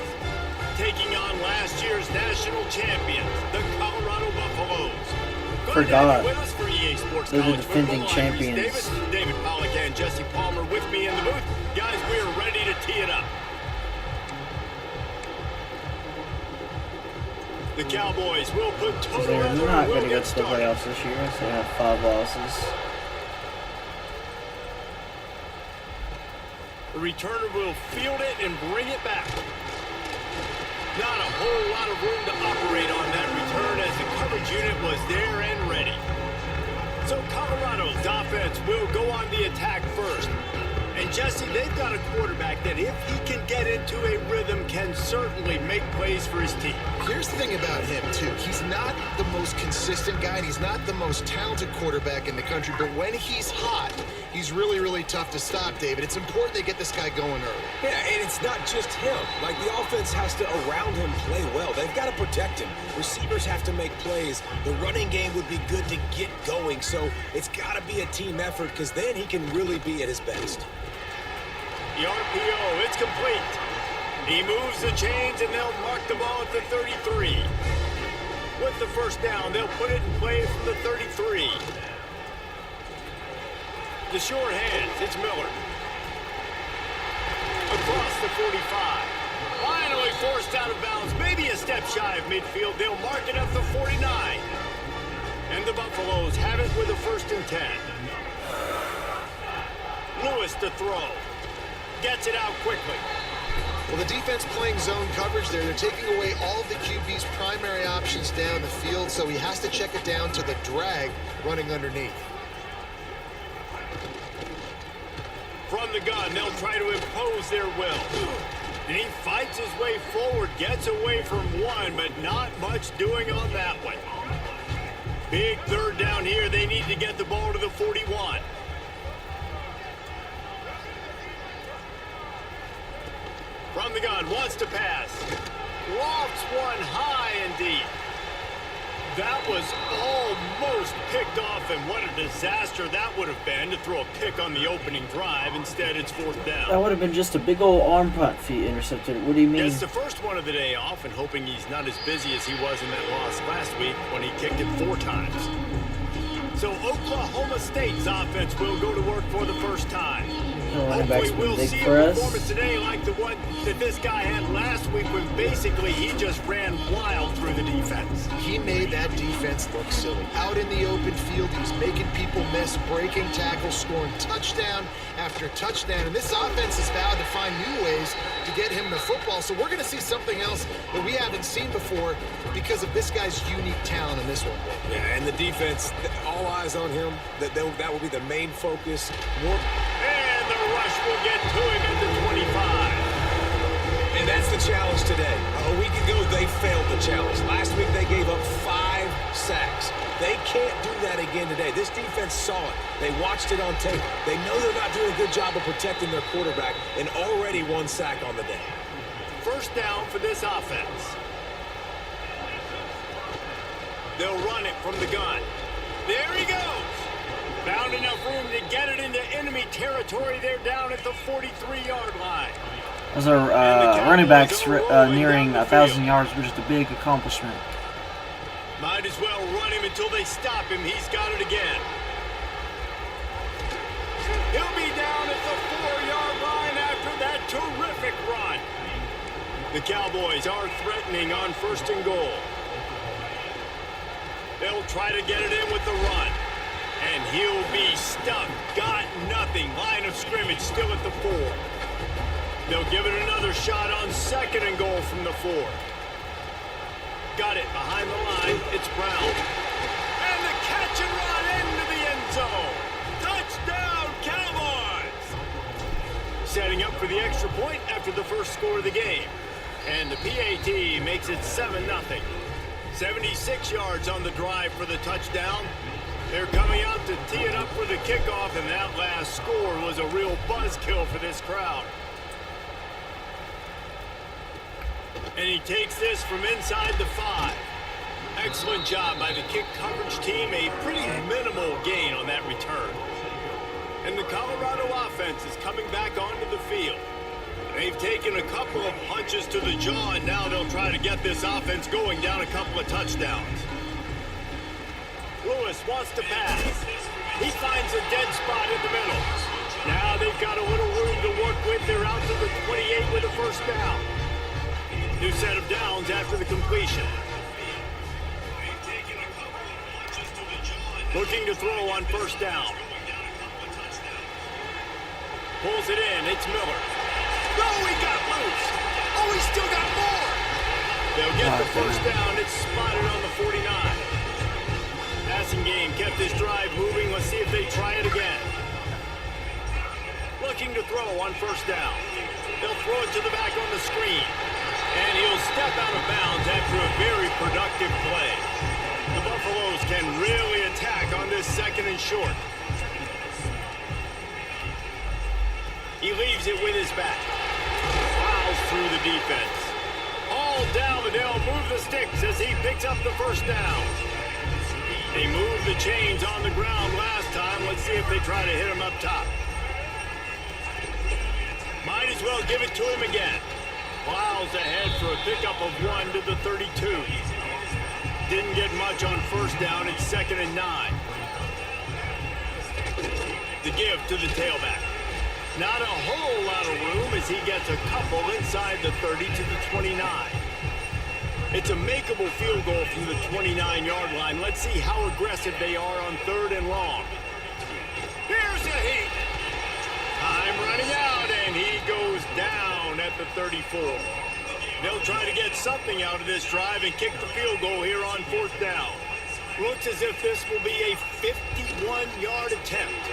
taking on last year's national champions, the Colorado Buffaloes. Forgot. With us for EA Sports They're the College defending Football. I'm Reese champions. David Pollack and Jesse Palmer with me in the booth. Guys, we are ready to tee it up. The Cowboys will put total They're weather not and going will to get get to the started. playoffs this year, so they have 5 losses. The returner will field it and bring it back. Not a whole lot of room to operate on that return as the coverage unit was there and ready. So Colorado's offense will go on the attack first. And Jesse, they've got a quarterback that if he can get into a rhythm can certainly make plays for his team. Here's the thing about him, too. He's not the most consistent guy, and he's not the most talented quarterback in the country, but when he's hot, he's really, really tough to stop, David. It's important they get this guy going early. Yeah, and it's not just him. Like, the offense has to, around him, play well. They've got to protect him. Receivers have to make plays. The running game would be good to get going, so it's got to be a team effort because then he can really be at his best. The RPO, it's complete. He moves the chains, and they'll mark the ball at the 33. With the first down, they'll put it in play from the 33. The short hands, it's Miller. Across the 45. Finally forced out of bounds, maybe a step shy of midfield. They'll mark it at the 49. And the Buffaloes have it with a 1st and 10. Lewis to throw. Gets it out quickly. Well, the defense playing zone coverage there. They're taking away all of the QB's primary options down the field, so he has to check it down to the drag running underneath. From the gun, they'll try to impose their will. And he fights his way forward, gets away from one, but not much doing on that one. Big 3rd down here. They need to get the ball to the 41. From the gun, wants to pass. Lofts one high and deep. That was almost picked off, and what a disaster that would have been to throw a pick on the opening drive. Instead, it's 4th down. That would have been just a big old arm punt feet intercepted. What do you mean? It's the first one of the day off, and hoping he's not as busy as he was in that loss last week when he kicked it 4 times. So Oklahoma State's offense will go to work for the first time. Running back's Hopefully we'll been see big a for us. performance today like the one that this guy had last week when basically he just ran wild through the defense. He made that defense look silly. Out in the open field, he's making people miss, breaking tackles, scoring touchdown after touchdown. And this offense has vowed to find new ways to get him the football. So we're going to see something else that we haven't seen before because of this guy's unique talent in this one. Yeah, and the defense, all eyes on him. That will be the main focus. And the rush will get to him at the 25. And that's the challenge today. A week ago, they failed the challenge. Last week, they gave up 5 sacks. They can't do that again today. This defense saw it. They watched it on tape. They know they're not doing a good job of protecting their quarterback, and already 1 sack on the day. 1st down for this offense. They'll run it from the gun. There he goes. Found enough room to get it into enemy territory. They're down at the 43-yard line. As our running backs nearing 1,000 yards, which is a big accomplishment. Might as well run him until they stop him. He's got it again. He'll be down at the 4-yard line after that terrific run. The Cowboys are threatening on 1st and goal. They'll try to get it in with the run. And he'll be stuck. Got nothing. Line of scrimmage still at the 4. They'll give it another shot on 2nd and goal from the 4. Got it behind the line. It's Brown. And the catch and run into the end zone. Touchdown, Cowboys! Setting up for the extra point after the first score of the game. And the PAT makes it 7-0. 76 yards on the drive for the touchdown. They're coming out to tee it up for the kickoff, and that last score was a real buzzkill for this crowd. And he takes this from inside the 5. Excellent job by the kick coverage team. A pretty minimal gain on that return. And the Colorado offense is coming back onto the field. They've taken a couple of punches to the jaw, and now they'll try to get this offense going down a couple of touchdowns. Lewis wants to pass. He finds a dead spot in the middle. Now they've got a little room to work with. They're out to the 28 with a first down. New set of downs after the completion. Looking to throw on first down. Pulls it in. It's Miller. No, he got loose. Oh, he still got more. They'll get the first down. It's spotted on the 49. Passing game kept this drive moving. Let's see if they try it again. Looking to throw on first down. They'll throw it to the back on the screen. And he'll step out of bounds after a very productive play. The Buffaloes can really attack on this 2nd and short. He leaves it with his back. Fouls through the defense. All down, and they'll move the sticks as he picks up the first down. They moved the chains on the ground last time. Let's see if they try to hit him up top. Might as well give it to him again. Plows ahead for a pickup of 1 to the 32. Didn't get much on first down. It's 2nd and 9. The give to the tailback. Not a whole lot of room as he gets a couple inside the 30 to the 29. It's a makeable field goal from the 29-yard line. Let's see how aggressive they are on 3rd and long. Here's a hit. Time running out, and he goes down at the 34. They'll try to get something out of this drive and kick the field goal here on 4th down. Looks as if this will be a 51-yard attempt.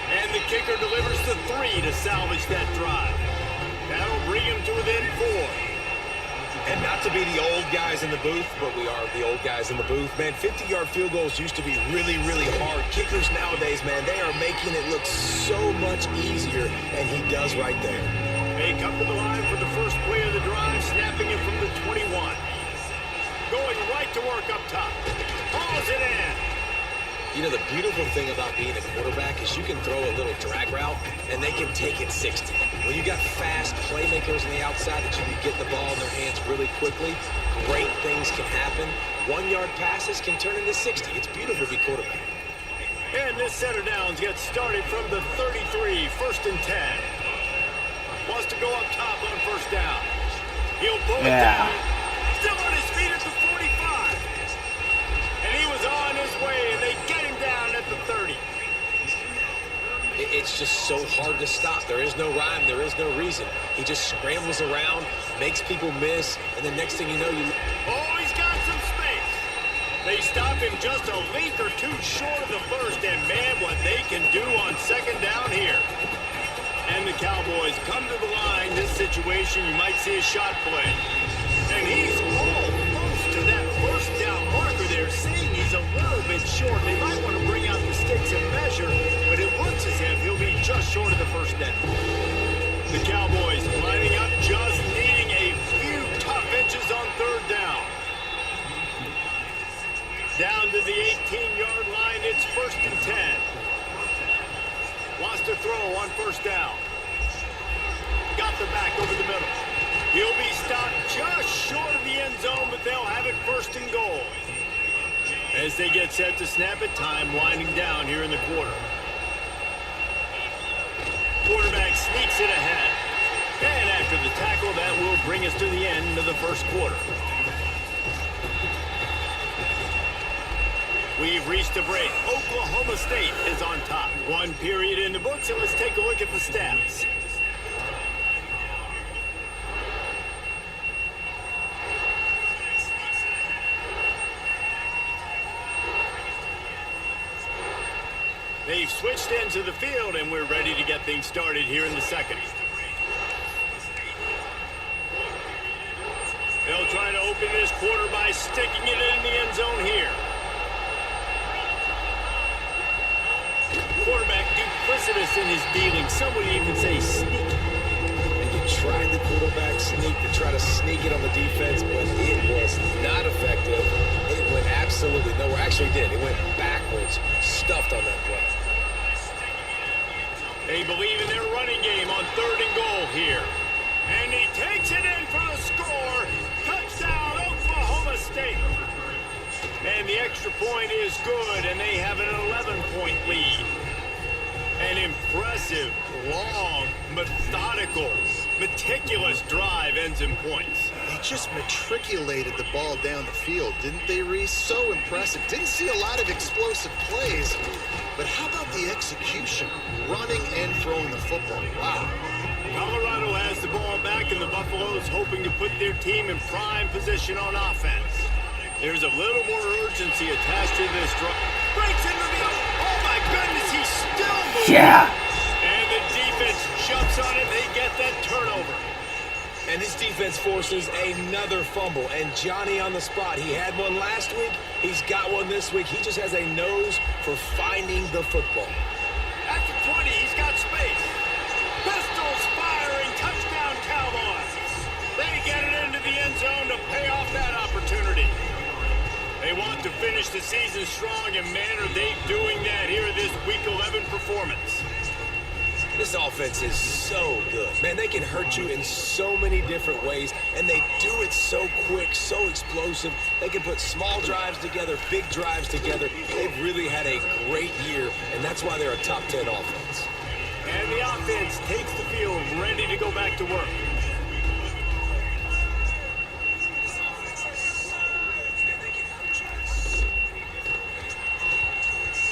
And the kicker delivers the 3 to salvage that drive. That'll bring him to within 4. And not to be the old guys in the booth, but we are the old guys in the booth. Man, 50-yard field goals used to be really, really hard. Kickers nowadays, man, they are making it look so much easier, and he does right there. They come to the line for the first play of the drive, snapping it from the 21. Going right to work up top. Hauls it in. You know, the beautiful thing about being a quarterback is you can throw a little drag route, and they can take it 60. When you got fast playmakers on the outside that you can get the ball in their hands really quickly, great things can happen. 1-yard passes can turn into 60. It's beautiful to be quarterback. And this set of downs gets started from the 33, 1st and 10. Wants to go up top on first down. He'll pull it down. Still on his feet at the 45. And he was on his way, and they get him down at the 30. It's just so hard to stop. There is no rhyme. There is no reason. He just scrambles around, makes people miss, and the next thing you know, Oh, he's got some space. They stop him just a length or two short of the first, and man, what they can do on 2nd down here. And the Cowboys come to the line. This situation, you might see a shot play. And he's almost to that first down marker there, saying he's a little bit short. They might want to bring out the sticks and measure, but it looks as if he'll be just short of the first down. The Cowboys lining up, just needing a few tough inches on 3rd down. Down to the 18-yard line, it's 1st and 10. Wants to throw on first down. Got the back over the middle. He'll be stopped just short of the end zone, but they'll have it 1st and goal. As they get set to snap it, time winding down here in the quarter. Quarterback sneaks it ahead. And after the tackle, tackle that will bring us to the end of the first quarter. We've reached a break. Oklahoma State is on top. One period in the books, and let's take a look at the stats. They've switched into the field, and we're ready to get things started here in the second. They'll try to open this quarter by sticking it in the end zone here. Quarterback duplicitous in his dealing. Some would even say sneaky. And you tried the quarterback sneak to try to sneak it on the defense, but it was not effective. It went absolutely nowhere. Actually did. It went backwards, stuffed on that play. They believe in their running game on 3rd and goal here. And he takes it in for the score. Touchdown, Oklahoma State. And the extra point is good, and they have an 11-point lead. An impressive, long, methodical, meticulous drive ends in points. They just matriculated the ball down the field, didn't they, Reese? So impressive. Didn't see a lot of explosive plays, but how about the execution? Running and throwing the football. Wow. Colorado has the ball back, and the Buffaloes hoping to put their team in prime position on offense. There's a little more urgency attached to this drive. Breaks into the... Oh, my goodness, he's still moving. Yeah. And the defense jumps on it. They get that turnover. And this defense forces another fumble. And Johnny on the spot. He had one last week. He's got one this week. He just has a nose for finding the football. At the 20, he's got space. Pistols firing. Touchdown, Cowboys. They get it into the end zone to pay off that opportunity. They want to finish the season strong, and man, are they doing that here in this Week 11 performance. This offense is so good. Man, they can hurt you in so many different ways, and they do it so quick, so explosive. They can put small drives together, big drives together. They've really had a great year, and that's why they're a top 10 offense. And the offense takes the field, ready to go back to work.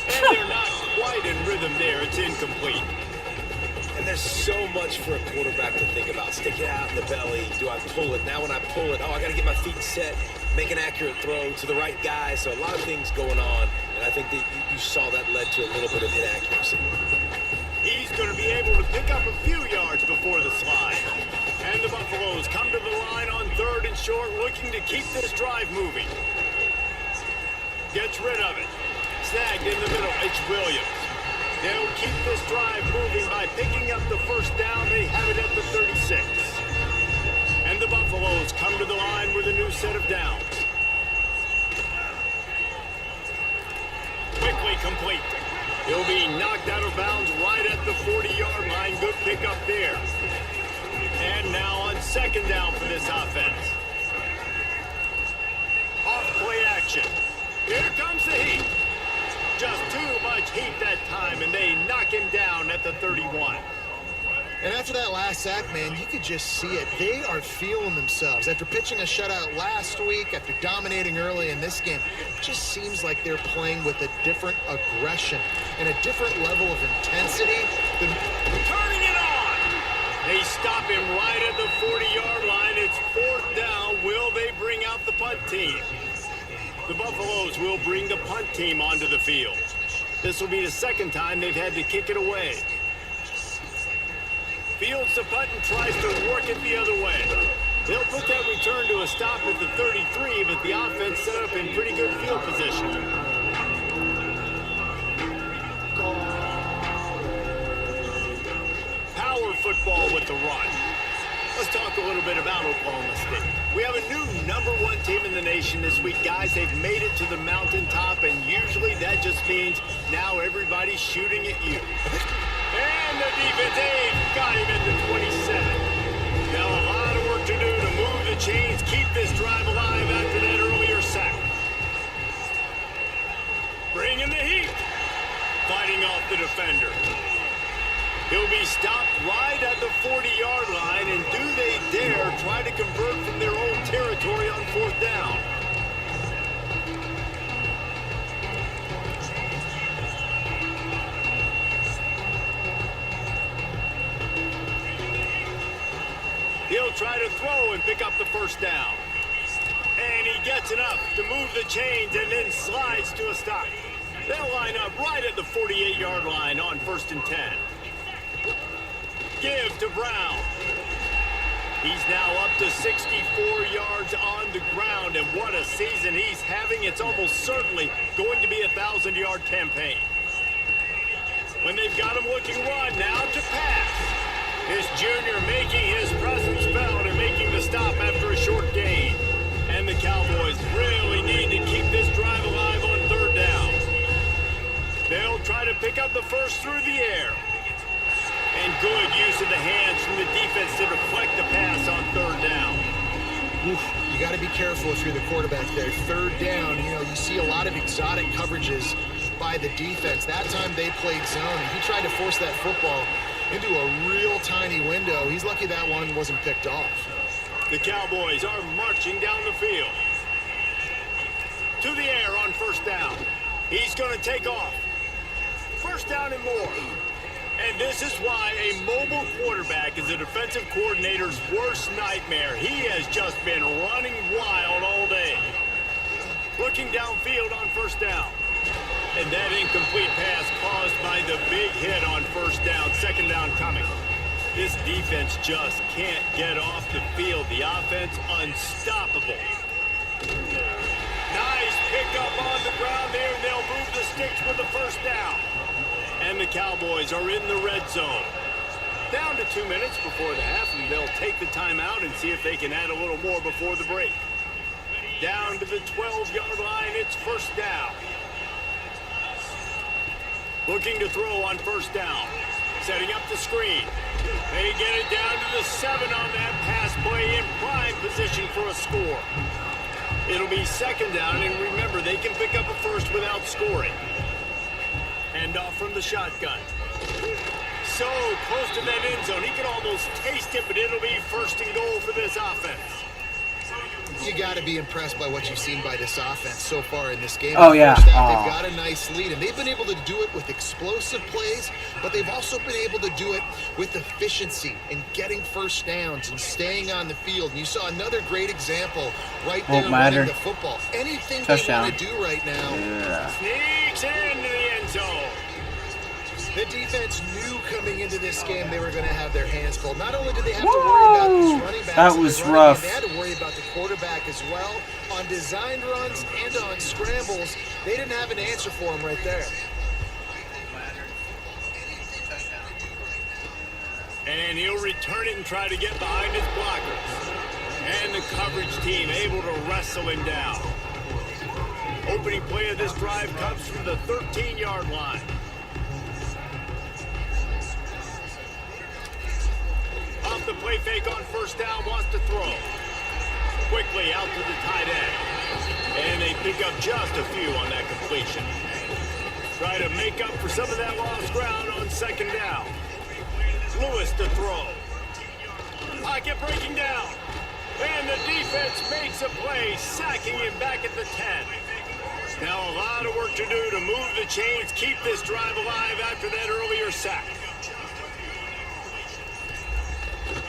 And they're not quite in rhythm there. It's incomplete. And there's so much for a quarterback to think about. Stick it out in the belly. Do I pull it? Now when I pull it, I got to get my feet set, make an accurate throw to the right guy. So a lot of things going on. And I think that you saw that led to a little bit of inaccuracy. He's going to be able to pick up a few yards before the slide. And the Buffaloes come to the line on 3rd and short, looking to keep this drive moving. Gets rid of it. Snagged in the middle. It's Williams. They'll keep this drive moving by picking up the first down. They have it at the 36. And the Buffaloes come to the line with a new set of downs. Quickly complete. He'll be knocked out of bounds right at the 40-yard line. Good pickup there. And now on 2nd down for this offense. Off play action. Here comes the heat. Just too much heat that time, and they knock him down at the 31. And after that last sack, man, you could just see it. They are feeling themselves. After pitching a shutout last week, after dominating early in this game, it just seems like they're playing with a different aggression and a different level of intensity. Turning it on! They stop him right at the 40-yard line. It's 4th down. Will they bring out the punt team? The Buffaloes will bring the punt team onto the field. This will be the 2nd time they've had to kick it away. Fields the punt and tries to work it the other way. They'll put that return to a stop at the 33, but the offense set up in pretty good field position. Power football with the run. Let's talk a little bit about Oklahoma State. We have a new #1 team in the nation this week, guys. They've made it to the mountaintop, and usually that just means now everybody's shooting at you. And the defense, they've got him at the 27. Now a lot of work to do to move the chains, keep this drive alive after that earlier sack. Bringing the heat. Fighting off the defender. He'll be stopped right at the 40-yard line, and do they dare He'll try to throw and pick up the first down. And he gets enough to move the chains and then slides to a stop. They'll line up right at the 48-yard line on 1st and 10. Give to Brown. He's now up to 64 yards on the ground, and what a season he's having. It's almost certainly going to be a 1,000-yard campaign. When they've got him looking run, now to pass. This junior making his presence felt and making the stop after a short gain. And the Cowboys really need to keep this drive alive on 3rd down. They'll try to pick up the first through the air. And good use of the hands from the defense to deflect the pass on 3rd down. You got to be careful if you're the quarterback there. 3rd down, you see a lot of exotic coverages by the defense. That time they played zone, and he tried to force that football into a real tiny window. He's lucky that one wasn't picked off. The Cowboys are marching down the field. To the air on 1st down. He's going to take off. 1st down and more. And this is why a mobile quarterback is a defensive coordinator's worst nightmare. He has just been running wild all day. Looking downfield on 1st down. And that incomplete pass caused by the big hit on 1st down. 2nd down coming. This defense just can't get off the field. The offense unstoppable. Nice pickup on the ground there, and they'll move the sticks with the 1st down. And the Cowboys are in the red zone. Down to 2 minutes before the half, and they'll take the timeout and see if they can add a little more before the break. Down to the 12-yard line, it's 1st down. Looking to throw on 1st down. Setting up the screen. They get it down to the 7 on that pass play in prime position for a score. It'll be 2nd down, and remember, they can pick up a first without scoring. Hand off from the shotgun. So close to that end zone. He can almost taste it, but it'll be 1st and goal for this offense. You got to be impressed by what you've seen by this offense so far in this game. Oh, yeah. First half, they've got a nice lead, and they've been able to do it with explosive plays, but they've also been able to do it with efficiency and getting 1st downs and staying on the field. And you saw another great example right there running the football. Anything Touchdown. they want to do right now. Sneaks into the end zone. The defense knew coming into this game they were going to have their hands full. Not only did they have to worry about these running backs, that was rough. They had to worry about the quarterback as well. On designed runs and on scrambles, they didn't have an answer for him right there. And he'll return it and try to get behind his blockers. And the coverage team able to wrestle him down. Opening play of this drive comes from the 13-yard line. Off the play fake on 1st down, wants to throw. Quickly out to the tight end. And they pick up just a few on that completion. Try to make up for some of that lost ground on 2nd down. Lewis to throw. Pocket breaking down. And the defense makes a play, sacking him back at the 10. Now a lot of work to do to move the chains, keep this drive alive after that earlier sack.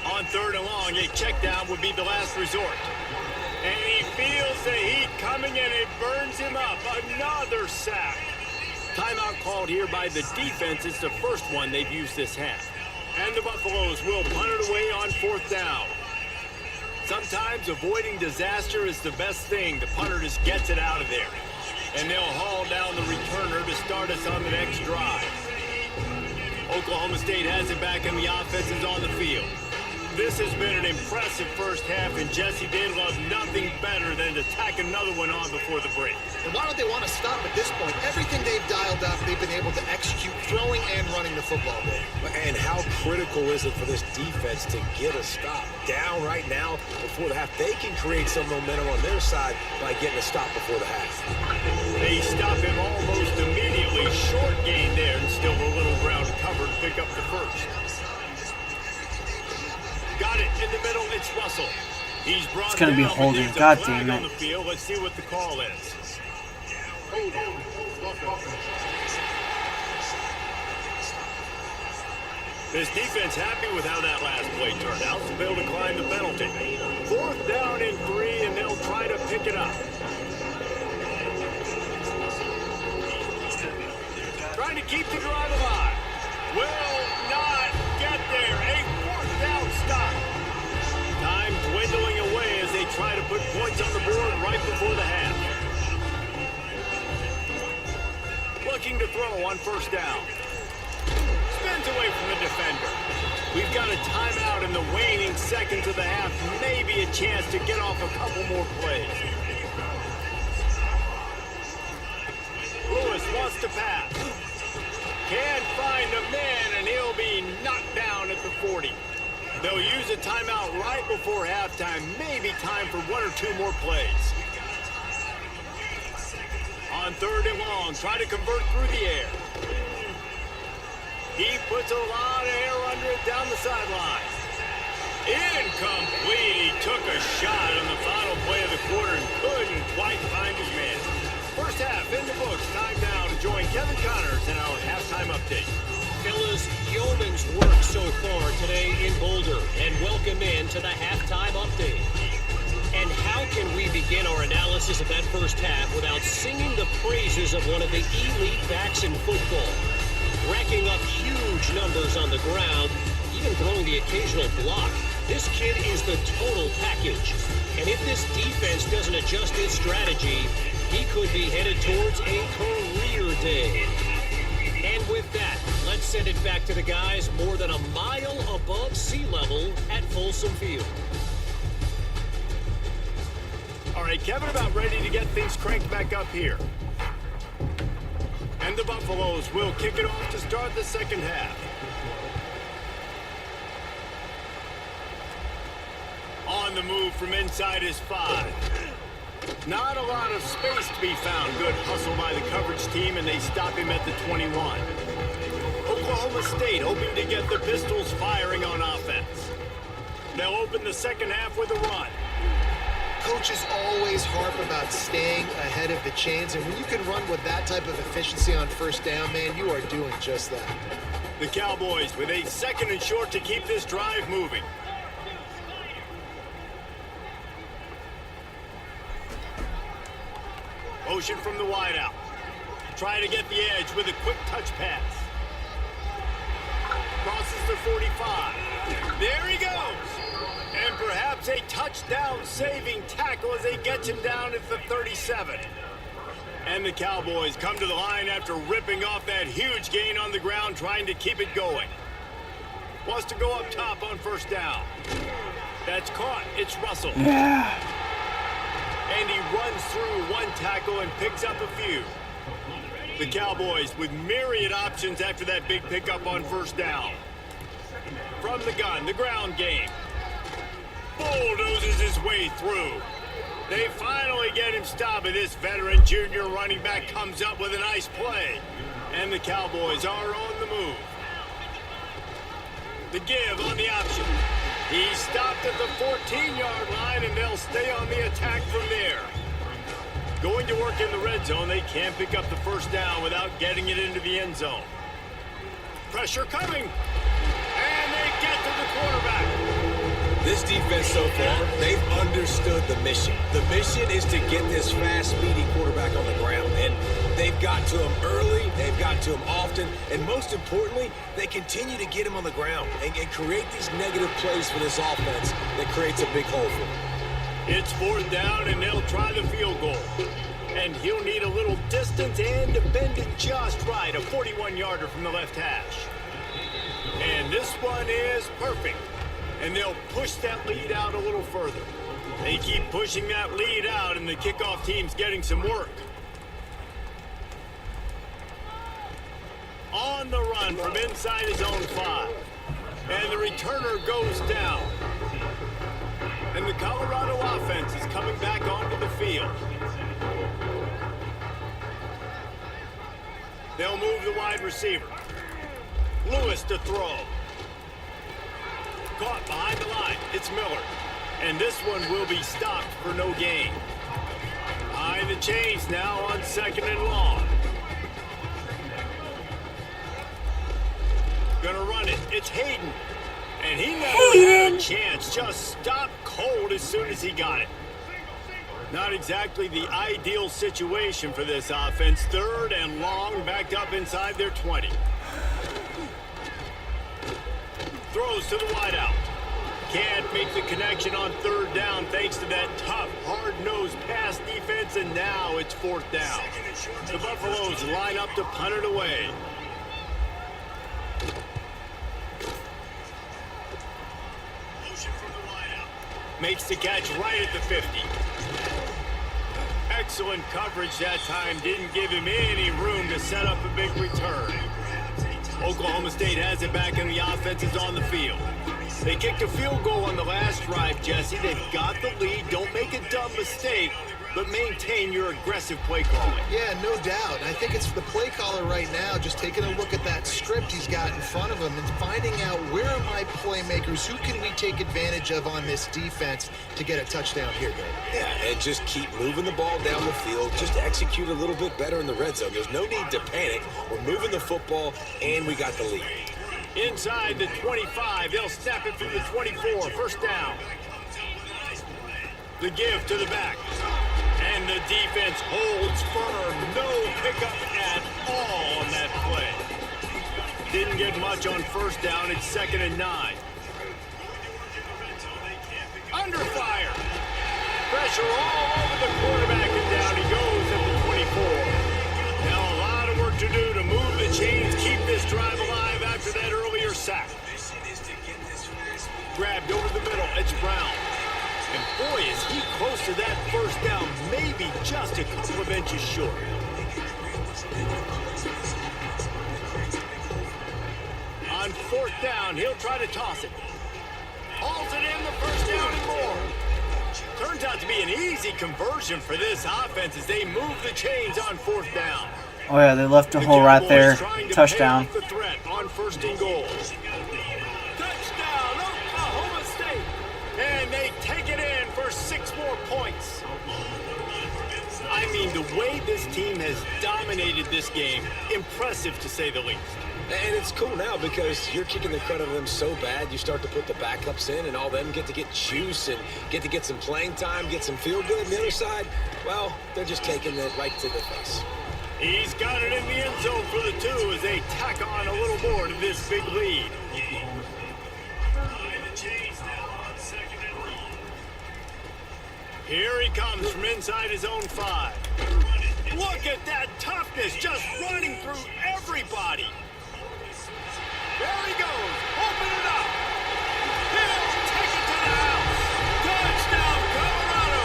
On 3rd and long, a check down would be the last resort. And he feels the heat coming and it burns him up. Another sack. Timeout called here by the defense. It's the first one they've used this half. And the Buffaloes will punt it away on 4th down. Sometimes avoiding disaster is the best thing. The punter just gets it out of there. And they'll haul down the returner to start us on the next drive. Oklahoma State has it back and the offense is on the field. This has been an impressive first half, and Jesse, they love nothing better than to tack another one on before the break. And why don't they want to stop at this point? Everything they've dialed up, they've been able to execute throwing and running the football. And how critical is it for this defense to get a stop down right now before the half? They can create some momentum on their side by getting a stop before the half. They stop him almost immediately. Short gain there, and still a little ground covered to pick up the first. Got it in the middle. It's Russell. He's brought It's going to be holding. God damn on the it. field. Let's see what the call is. This defense happy with how that last play turned out, so they'll decline the penalty. 4th down and 3, and they'll try to pick it up. Trying to keep the drive alive. Will not get there. A 4th down stop. Time dwindling away as they try to put points on the board right before the half. Looking to throw on 1st down. Spins away from the defender. We've got a timeout in the waning seconds of the half. Maybe a chance to get off a couple more plays. Lewis wants to pass. Can't find a man, and he'll be knocked down at the 40. They'll use a timeout right before halftime. Maybe time for 1 or 2 more plays. On 3rd and long, try to convert through the air. He puts a lot of air under it down the sideline. Incomplete. He took a shot on the final play of the quarter and couldn't quite find his man. First half in the books. Time now to join Kevin Connors in our halftime update. Fellas, yeoman's work so far today in Boulder, and welcome in to the halftime update. And how can we begin our analysis of that first half without singing the praises of one of the elite backs in football? Racking up huge numbers on the ground, even throwing the occasional block. This kid is the total package. And if this defense doesn't adjust its strategy, he could be headed towards a career day. And with that, let's send it back to the guys more than a mile above sea level at Folsom Field. All right, Kevin, about ready to get things cranked back up here. And the Buffaloes will kick it off to start the second half. On the move from inside his 5. Not a lot of space to be found. Good hustle by the coverage team, and they stop him at the 21. Oklahoma State hoping to get the Pistols firing on offense. They'll open the second half with a run. Coaches always harp about staying ahead of the chains, and when you can run with that type of efficiency on 1st down, man, you are doing just that. The Cowboys with a 2nd and short to keep this drive moving. Motion from the wideout. Try to get the edge with a quick touch pass. Crosses the 45. There he goes. And perhaps a touchdown-saving tackle as they get him down at the 37. And the Cowboys come to the line after ripping off that huge gain on the ground, trying to keep it going. Wants to go up top on 1st down. That's caught. It's Russell. Yeah. And he runs through one tackle and picks up a few. The Cowboys with myriad options after that big pickup on 1st down. From the gun, the ground game. Bulldozes his way through. They finally get him stopped, and this veteran junior running back comes up with a nice play. And the Cowboys are on the move. The give on the option. He's stopped at the 14-yard line, and they'll stay on the attack from there. Going to work in the red zone, they can't pick up the 1st down without getting it into the end zone. Pressure coming. And they get to the quarterback. This defense so far, they've understood the mission. The mission is to get this fast, speedy quarterback on the ground. And they've got to him early, they've got to him often, and most importantly, they continue to get him on the ground and create these negative plays for this offense that creates a big hole for them. It's 4th down, and they'll try the field goal. And he'll need a little distance and to bend it just right, a 41-yarder from the left hash. And this one is perfect. And they'll push that lead out a little further. They keep pushing that lead out, and the kickoff team's getting some work. On the run from inside his own 5. And the returner goes down. And the Colorado offense is coming back onto the field. They'll move the wide receiver. Lewis to throw. Caught behind the line. It's Miller. And this one will be stopped for no gain. Behind the chains now on 2nd and long. gonna run it. It's Hayden. And he never had a chance. Just stopped cold as soon as he got it. Not exactly the ideal situation for this offense. 3rd and long, backed up inside their 20. Throws to the wideout. Can't make the connection on 3rd down thanks to that tough, hard-nosed pass defense, and now it's 4th down. The Buffaloes line up to punt it away. Makes the catch right at the 50. Excellent coverage that time. Didn't give him any room to set up a big return. Oklahoma State has it back and the offense is on the field. They kicked a field goal on the last drive, Jesse. They've got the lead. Don't make a dumb mistake, but maintain your aggressive play calling. Yeah, no doubt. I think it's the play caller right now just taking a look at that script he's got in front of him and finding out where are my playmakers, who can we take advantage of on this defense to get a touchdown here, Greg. Yeah, and just keep moving the ball down the field. Just execute a little bit better in the red zone. There's no need to panic. We're moving the football, and we got the lead. Inside the 25, they'll snap it from the 24. 1st down. The give to the back. And the defense holds firm. No pickup at all on that play. Didn't get much on 1st down. It's 2nd and 9. Under fire. Pressure all over the quarterback, and down he goes at the 24. Now a lot of work to do to move the chains, keep this drive alive after that earlier sack. Grabbed over the middle. It's Brown. And boy, is he close to that 1st down, maybe just a couple of inches short. On 4th down, he'll try to toss it. Hauls it in, the 1st down and more. Turns out to be an easy conversion for this offense as they move the chains on 4th down. Oh yeah, they left a hole right there. Touchdown. The threat on 1st and goal. Touchdown, Oklahoma State. And they take it in for 6 more points. I mean, the way this team has dominated this game, impressive to say the least. And it's cool now because you're kicking the credit of them so bad, you start to put the backups in, and all them get to get juice and get to get some playing time, get some feel good. And the other side, well, they're just taking it right to the face. He's got it in the end zone for the 2 as they tack on a little more to this big lead. Here he comes from inside his own 5. Look at that toughness, just running through everybody. There he goes, open it up. He'll take it to the house. Touchdown, Colorado.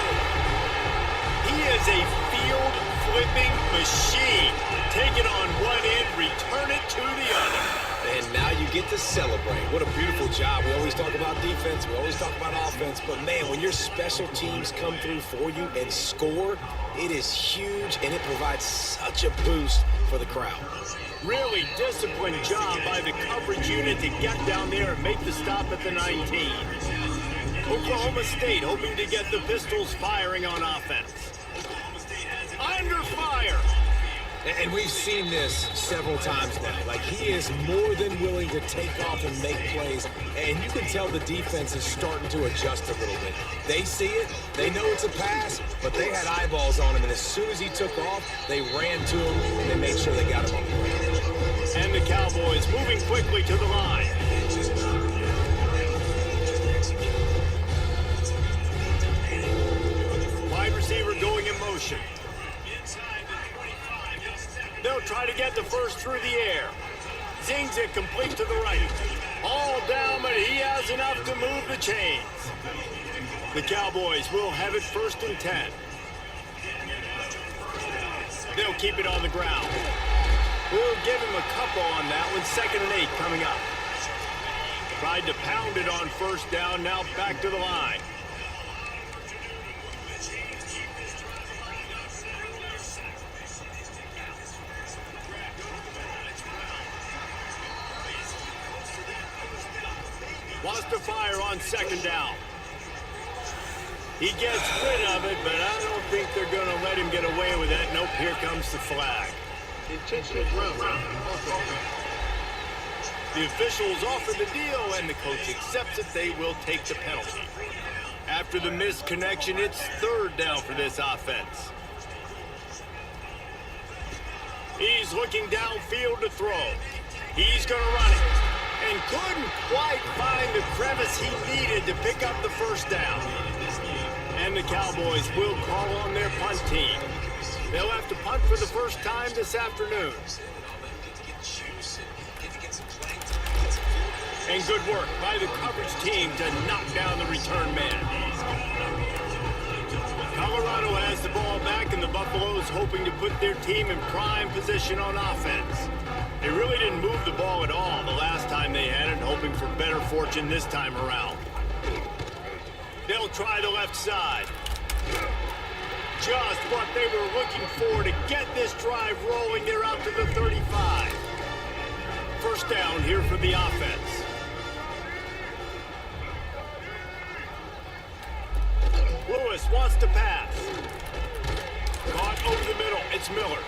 He is a field-flipping machine. Take it on one end, return it to the other. And now you get to celebrate. What a beautiful job. We always talk about defense. We always talk about offense. But, man, when your special teams come through for you and score, it is huge, and it provides such a boost for the crowd. Really disciplined job by the coverage unit to get down there and make the stop at the 19. Oklahoma State hoping to get the Pistols firing on offense. Under fire. And we've seen this several times now. Like, he is more than willing to take off and make plays. And you can tell the defense is starting to adjust a little bit. They see it. They know it's a pass, but they had eyeballs on him. And as soon as he took off, they ran to him, and they made sure they got him on the ground. And the Cowboys moving quickly to the line. Wide receiver going in motion. They'll try to get the first through the air. Zings it complete to the right. All down, but he has enough to move the chains. The Cowboys will have it 1st and 10. They'll keep it on the ground. We'll give him a couple on that one. 2nd and 8 coming up. Tried to pound it on 1st down. Now back to the line. Wants to fire on 2nd down. He gets rid of it, but I don't think they're going to let him get away with it. Nope, here comes the flag. The officials offer the deal, and the coach accepts that they will take the penalty. After the missed connection, it's third down for this offense. He's looking downfield to throw. He's going to run it. And couldn't quite find the crevice he needed to pick up the first down. And the Cowboys will call on their punt team. They'll have to punt for the first time this afternoon. And good work by the coverage team to knock down the return man. Colorado has the ball back, and the Buffaloes hoping to put their team in prime position on offense. They really didn't move the ball at all the last time they had it, hoping for better fortune this time around. They'll try the left side. Just what they were looking for to get this drive rolling. They're out to the 35. First down here for the offense. Lewis wants to pass. Caught over the middle. It's Miller.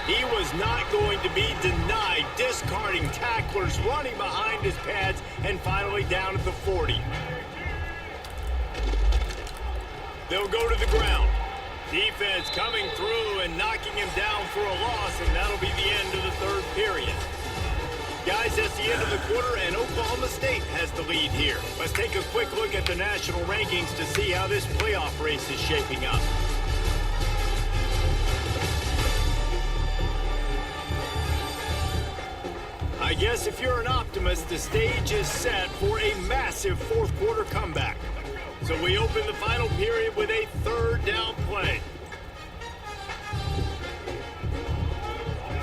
He was not going to be denied, discarding tacklers, running behind his pads, and finally down at the 40. They'll go to the ground. Defense coming through and knocking him down for a loss, and that'll be the end of the third period. Guys, that's the end of the quarter, and Oklahoma State has the lead here. Let's take a quick look at the national rankings to see how this playoff race is shaping up. I guess if you're an optimist, the stage is set for a massive fourth quarter comeback. So we open the final period with a third down play.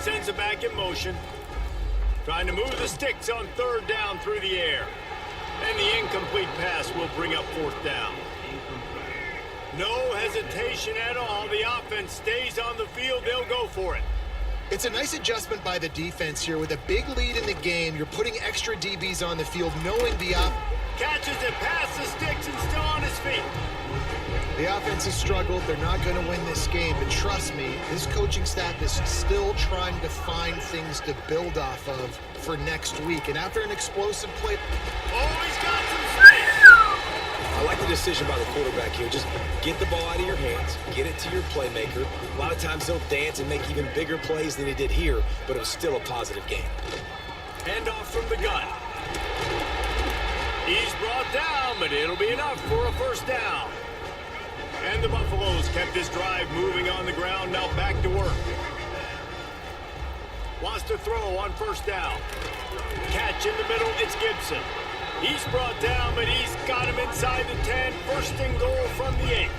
Sends it back in motion. Trying to move the sticks on third down through the air. And the incomplete pass will bring up fourth down. No hesitation at all. The offense stays on the field. They'll go for it. It's a nice adjustment by the defense here. With a big lead in the game, you're putting extra DBs on the field, knowing the catches it past the sticks and still on his feet. The offense has struggled. They're not going to win this game. But trust me, this coaching staff is still trying to find things to build off of for next week. And after an explosive play... Oh, he's got some space! I like the decision by the quarterback here. Just get the ball out of your hands, get it to your playmaker. A lot of times they'll dance and make even bigger plays than he did here, but it was still a positive game. Hand off from the gun. He's brought down, but it'll be enough for a first down. And the Buffaloes kept this drive moving on the ground, now back to work. Wants to throw on first down. Catch in the middle, it's Gibson. He's brought down, but he's got him inside the 10. First and goal from the 8.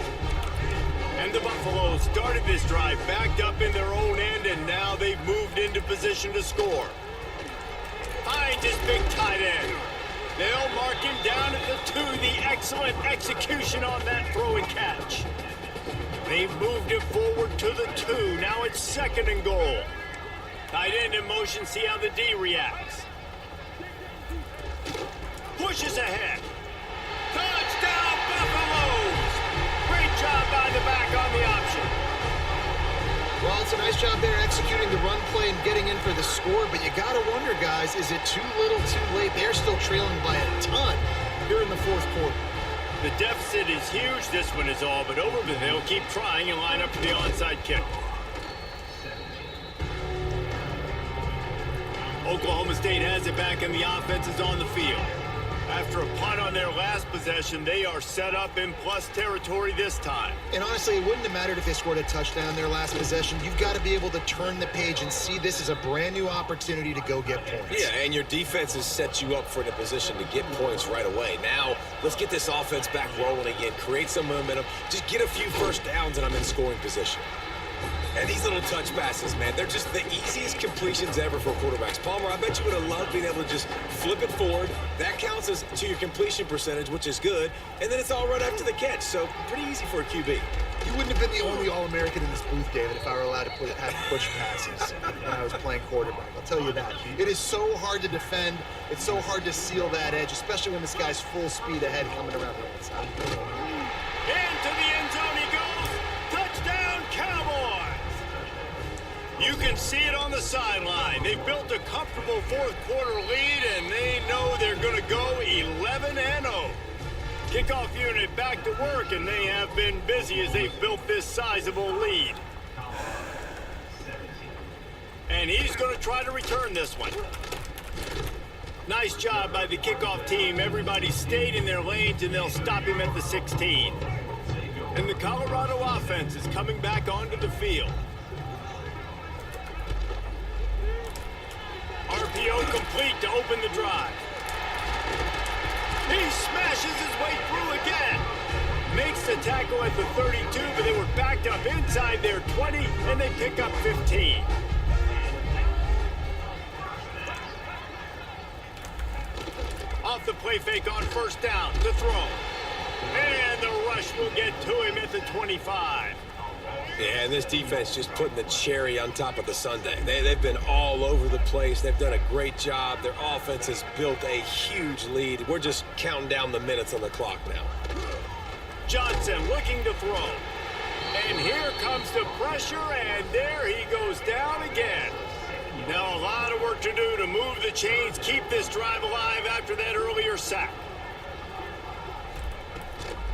And the Buffaloes started this drive backed up in their own end, and now they've moved into position to score. Finds his big tight end. They'll mark him down at the 2. The excellent execution on that throw and catch. They've moved it forward to the 2. Now it's second and goal. Tight end in motion, see how the D reacts. Pushes ahead. Touchdown, Buffaloes! Great job by the back on the option. Well, it's a nice job there executing the run play and getting in for the score, but you got to wonder, guys, is it too little, too late? They're still trailing by a ton here in the fourth quarter. The deficit is huge. This one is all but over, but they'll keep trying and line up for the onside kick. Oklahoma State has it back, and the offense is on the field. After a punt on their last possession, they are set up in plus territory this time. And honestly, it wouldn't have mattered if they scored a touchdown their last possession. You've got to be able to turn the page and see this as a brand new opportunity to go get points. Yeah, and your defense has set you up for the position to get points right away. Now, let's get this offense back rolling again, create some momentum, just get a few first downs, and I'm in scoring position. And these little touch passes, man, they're just the easiest completions ever for quarterbacks. Palmer, I bet you would have loved being able to just flip it forward. That counts as to your completion percentage, which is good. And then it's all right after the catch, so pretty easy for a QB. You wouldn't have been the only All-American in this booth, David, if I were allowed to have push passes when I was playing quarterback. I'll tell you that. It is so hard to defend. It's so hard to seal that edge, especially when this guy's full speed ahead coming around the outside. Into the end zone he goes. Touchdown, Cowboys! You can see it on the sideline. They've built a comfortable fourth quarter lead, and they know they're going to go 11-0. Kickoff unit back to work, and they have been busy as they've built this sizable lead. And he's going to try to return this one. Nice job by the kickoff team. Everybody stayed in their lanes, and they'll stop him at the 16. And the Colorado offense is coming back onto the field. RPO complete to open the drive. He smashes his way through again. Makes the tackle at the 32, but they were backed up inside their 20, and they pick up 15. Off the play fake on first down to throw. And the rush will get to him at the 25. Yeah, and this defense just putting the cherry on top of the sundae. They've been all over the place. They've done a great job. Their offense has built a huge lead. We're just counting down the minutes on the clock now. Johnson looking to throw. And here comes the pressure, and there he goes down again. Now a lot of work to do to move the chains, keep this drive alive after that earlier sack.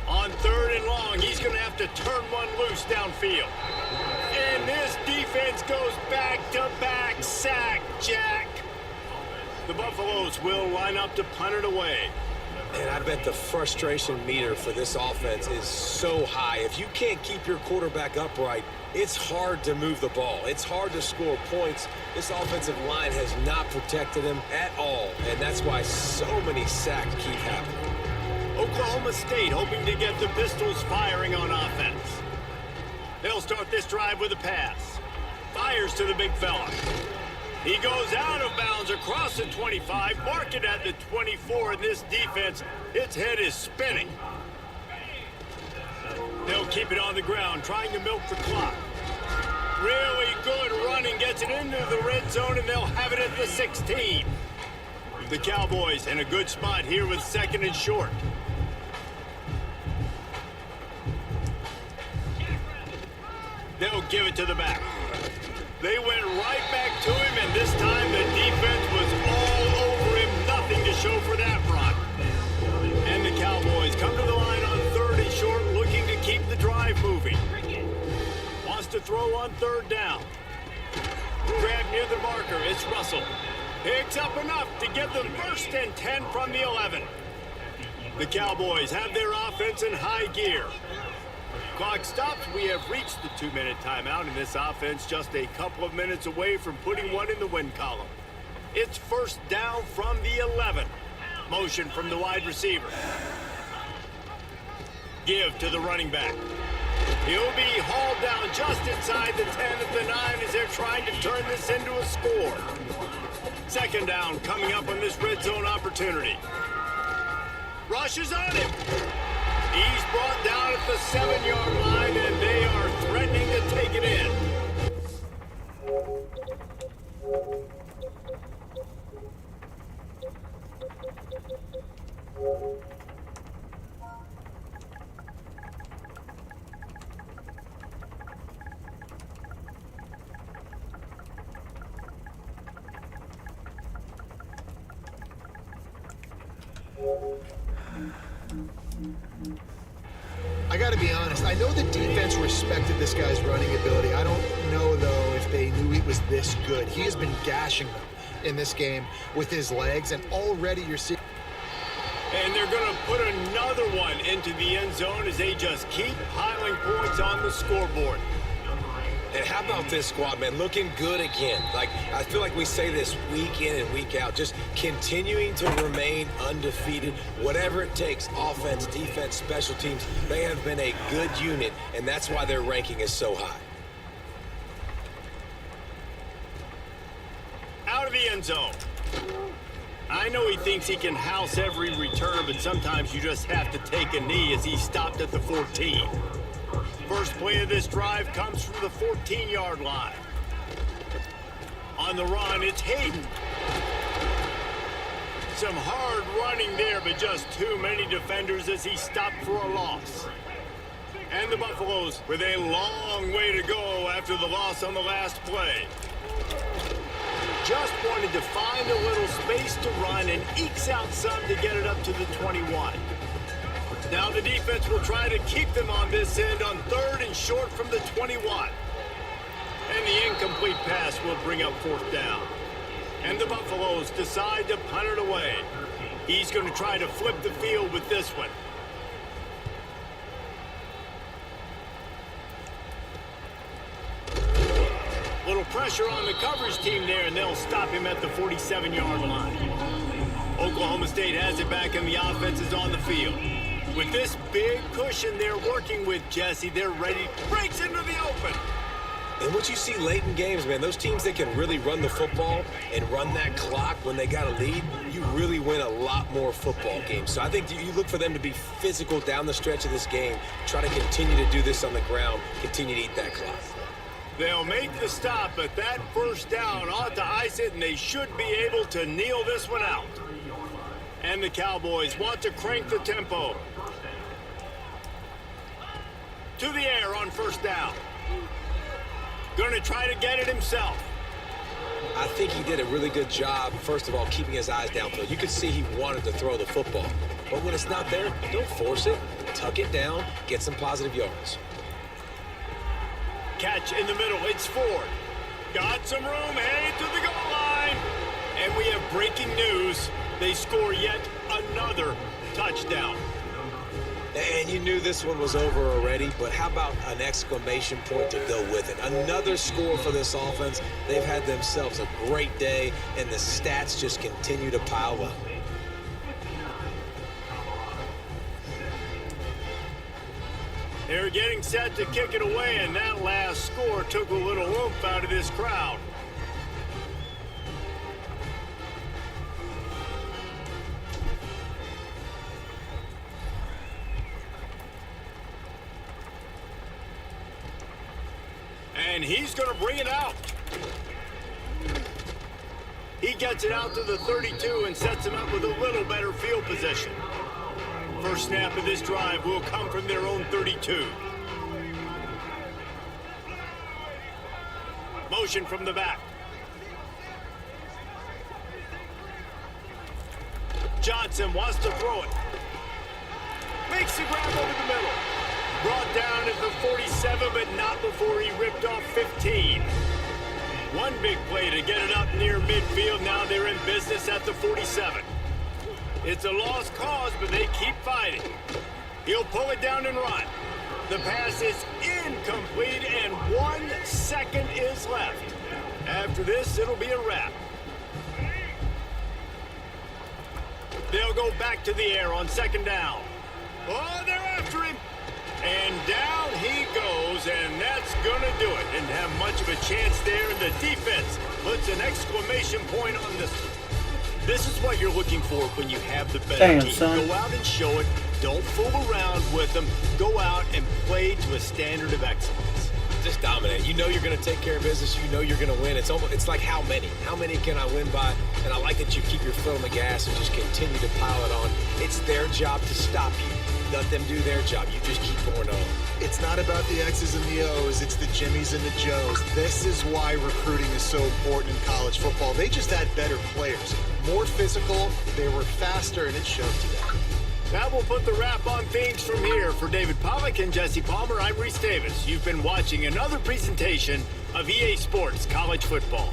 On third and long, he's going to have to turn one loose downfield. And this defense goes back-to-back sack, Jack. The Buffaloes will line up to punt it away. And I bet the frustration meter for this offense is so high. If you can't keep your quarterback upright, it's hard to move the ball. It's hard to score points. This offensive line has not protected him at all, and that's why so many sacks keep happening. Oklahoma State hoping to get the Pistols firing on offense. They'll start this drive with a pass. Fires to the big fella. He goes out of bounds across the 25, mark it at the 24, and this defense, its head is spinning. They'll keep it on the ground, trying to milk the clock. Really good running, gets it into the red zone, and they'll have it at the 16. The Cowboys in a good spot here with second and short. They'll give it to the back. They went right back to him, and this time the defense was all over him. Nothing to show for that run. And the Cowboys come to the line on third and short, looking to keep the drive moving. Wants to throw on third down. Grab near the marker. It's Russell. Picks up enough to get them first and 10 from the 11. The Cowboys have their offense in high gear. Clock stops. We have reached the 2-minute timeout, and this offense just a couple of minutes away from putting one in the win column. It's first down from the 11. Motion from the wide receiver. Give to the running back. He'll be hauled down just inside the 10 at the 9 as they're trying to turn this into a score. Second down coming up on this red zone opportunity. Rush is on him. He's brought down at the 7-yard line, and they are threatening to take it in. I got to be honest, I know the defense respected this guy's running ability. I don't know, though, if they knew he was this good. He has been gashing them in this game with his legs, and already you're seeing... And they're going to put another one into the end zone as they just keep piling points on the scoreboard. And how about this squad, man? Looking good again. Like, I feel like we say this week in and week out, just continuing to remain undefeated. Whatever it takes, offense, defense, special teams, they have been a good unit, and that's why their ranking is so high. Out of the end zone. I know he thinks he can house every return, but sometimes you just have to take a knee as he stopped at the 14. First play of this drive comes from the 14-yard line. On the run, it's Hayden. Some hard running there, but just too many defenders as he stopped for a loss. And the Buffaloes with a long way to go after the loss on the last play. Just wanted to find a little space to run and ekes out some to get it up to the 21. Now the defense will try to keep them on this end on 3rd and short from the 21. And the incomplete pass will bring up 4th down. And the Buffaloes decide to punt it away. He's going to try to flip the field with this one. Little pressure on the coverage team there, and they'll stop him at the 47-yard line. Oklahoma State has it back, and the offense is on the field. With this big cushion they're working with, Jesse, they're ready. Breaks into the open. And what you see late in games, man, those teams that can really run the football and run that clock when they got a lead, you really win a lot more football games. So I think you look for them to be physical down the stretch of this game, try to continue to do this on the ground, continue to eat that clock. They'll make the stop, but that 1st down ought to ice it, and they should be able to kneel this one out. And the Cowboys want to crank the tempo. To the air on 1st down. Going to try to get it himself. I think he did a really good job, first of all, keeping his eyes downfield. You could see he wanted to throw the football. But when it's not there, don't force it. Tuck it down, get some positive yards. Catch in the middle, it's Ford. Got some room, headed to the goal line. And we have breaking news. They score yet another touchdown. And you knew this one was over already, but how about an exclamation point to go with it? Another score for this offense. They've had themselves a great day, and the stats just continue to pile up. They're getting set to kick it away, and that last score took a little oomph out of this crowd. And he's going to bring it out. He gets it out to the 32 and sets him up with a little better field position. First snap of this drive will come from their own 32. Motion from the back. Johnson wants to throw it. Makes the grab over the middle. Brought down at the 47, but not before he ripped off 15. One big play to get it up near midfield. Now they're in business at the 47. It's a lost cause, but they keep fighting. He'll pull it down and run. The pass is incomplete, and 1 second is left. After this, it'll be a wrap. They'll go back to the air on 2nd down. Oh, they're after him. And down he goes, and that's going to do it. Didn't have much of a chance there, and the defense puts an exclamation point on this one. This is what you're looking for when you have the better team. Son. Go out and show it. Don't fool around with them. Go out and play to a standard of excellence. Just dominate. You know you're going to take care of business. You know you're going to win. It's like how many? How many can I win by? And I like that you keep your foot on the gas and just continue to pile it on. It's their job to stop you. Let them do their job. You just keep going on. It's not about the X's and the O's. It's the Jimmies and the Joes. This is why recruiting is so important in college football. They just had better players. More physical. They were faster, and it showed today. That will put the wrap on things from here. For David Pollack and Jesse Palmer, I'm Reese Davis. You've been watching another presentation of EA Sports College Football.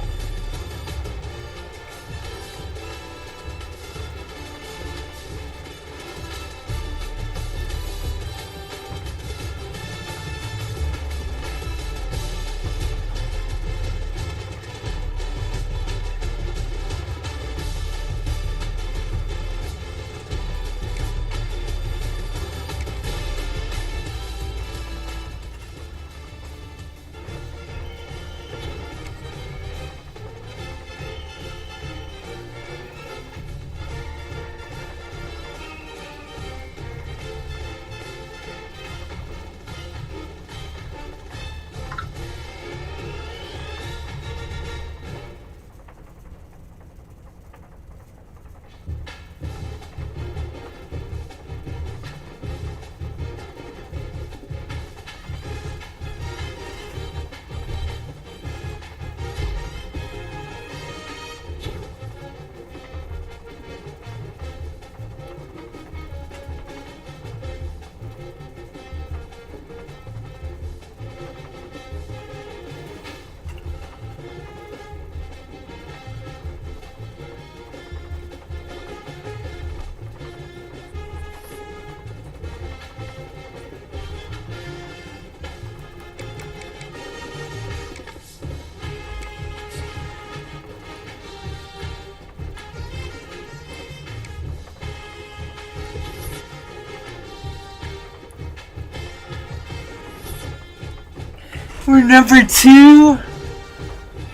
We're number 2?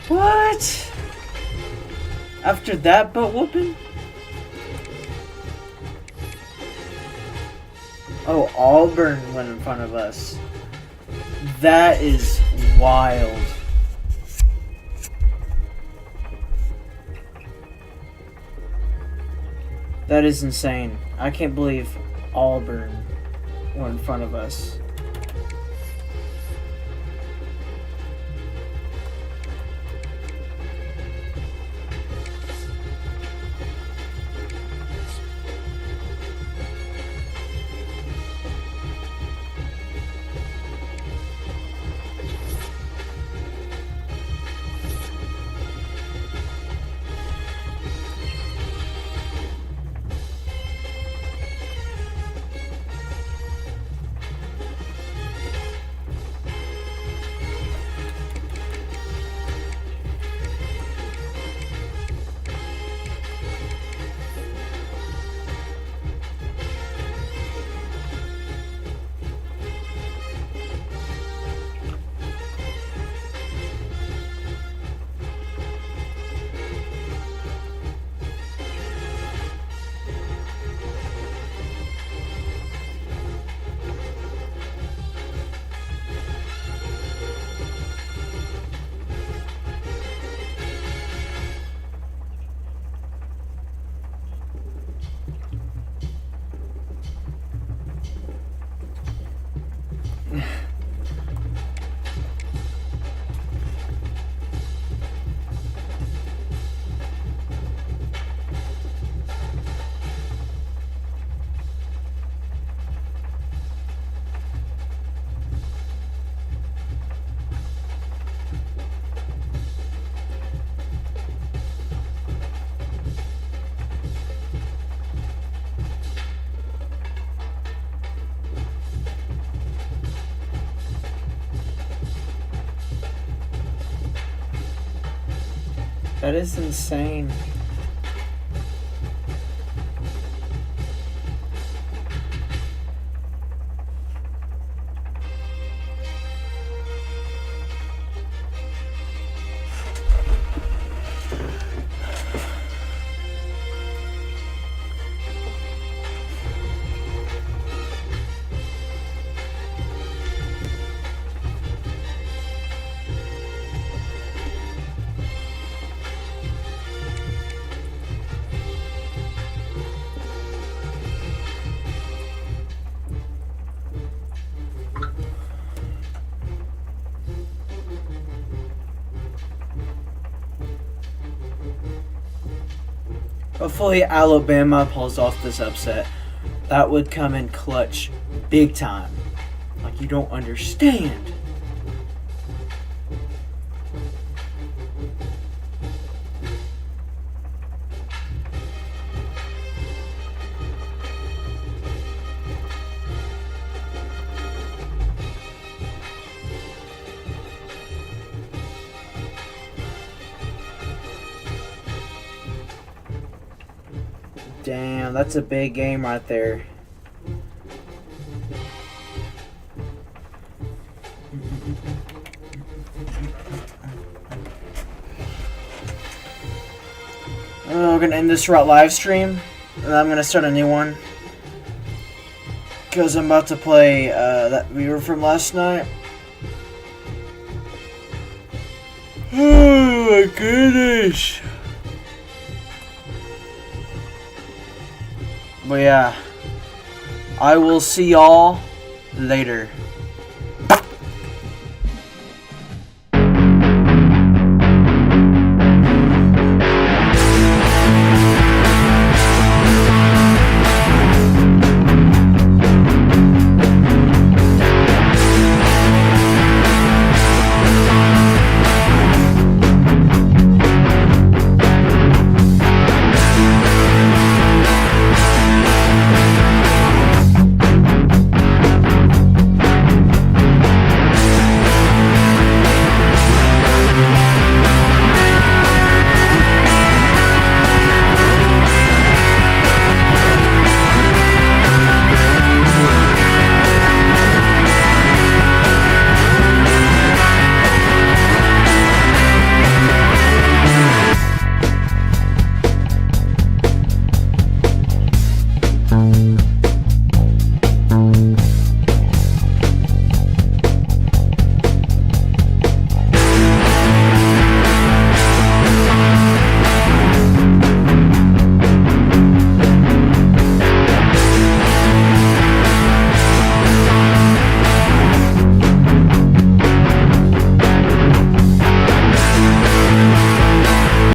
What? After that butt whooping? Oh, Auburn went in front of us. That is wild. That is insane. I can't believe Auburn were in front of us. That is insane. Hopefully Alabama pulls off this upset. That would come in clutch big time. Like you don't understand. Damn, that's a big game right there. Oh, we're gonna end this live stream, and I'm gonna start a new one. Because I'm about to play that viewer from last night. Oh my goodness. But yeah, I will see y'all later.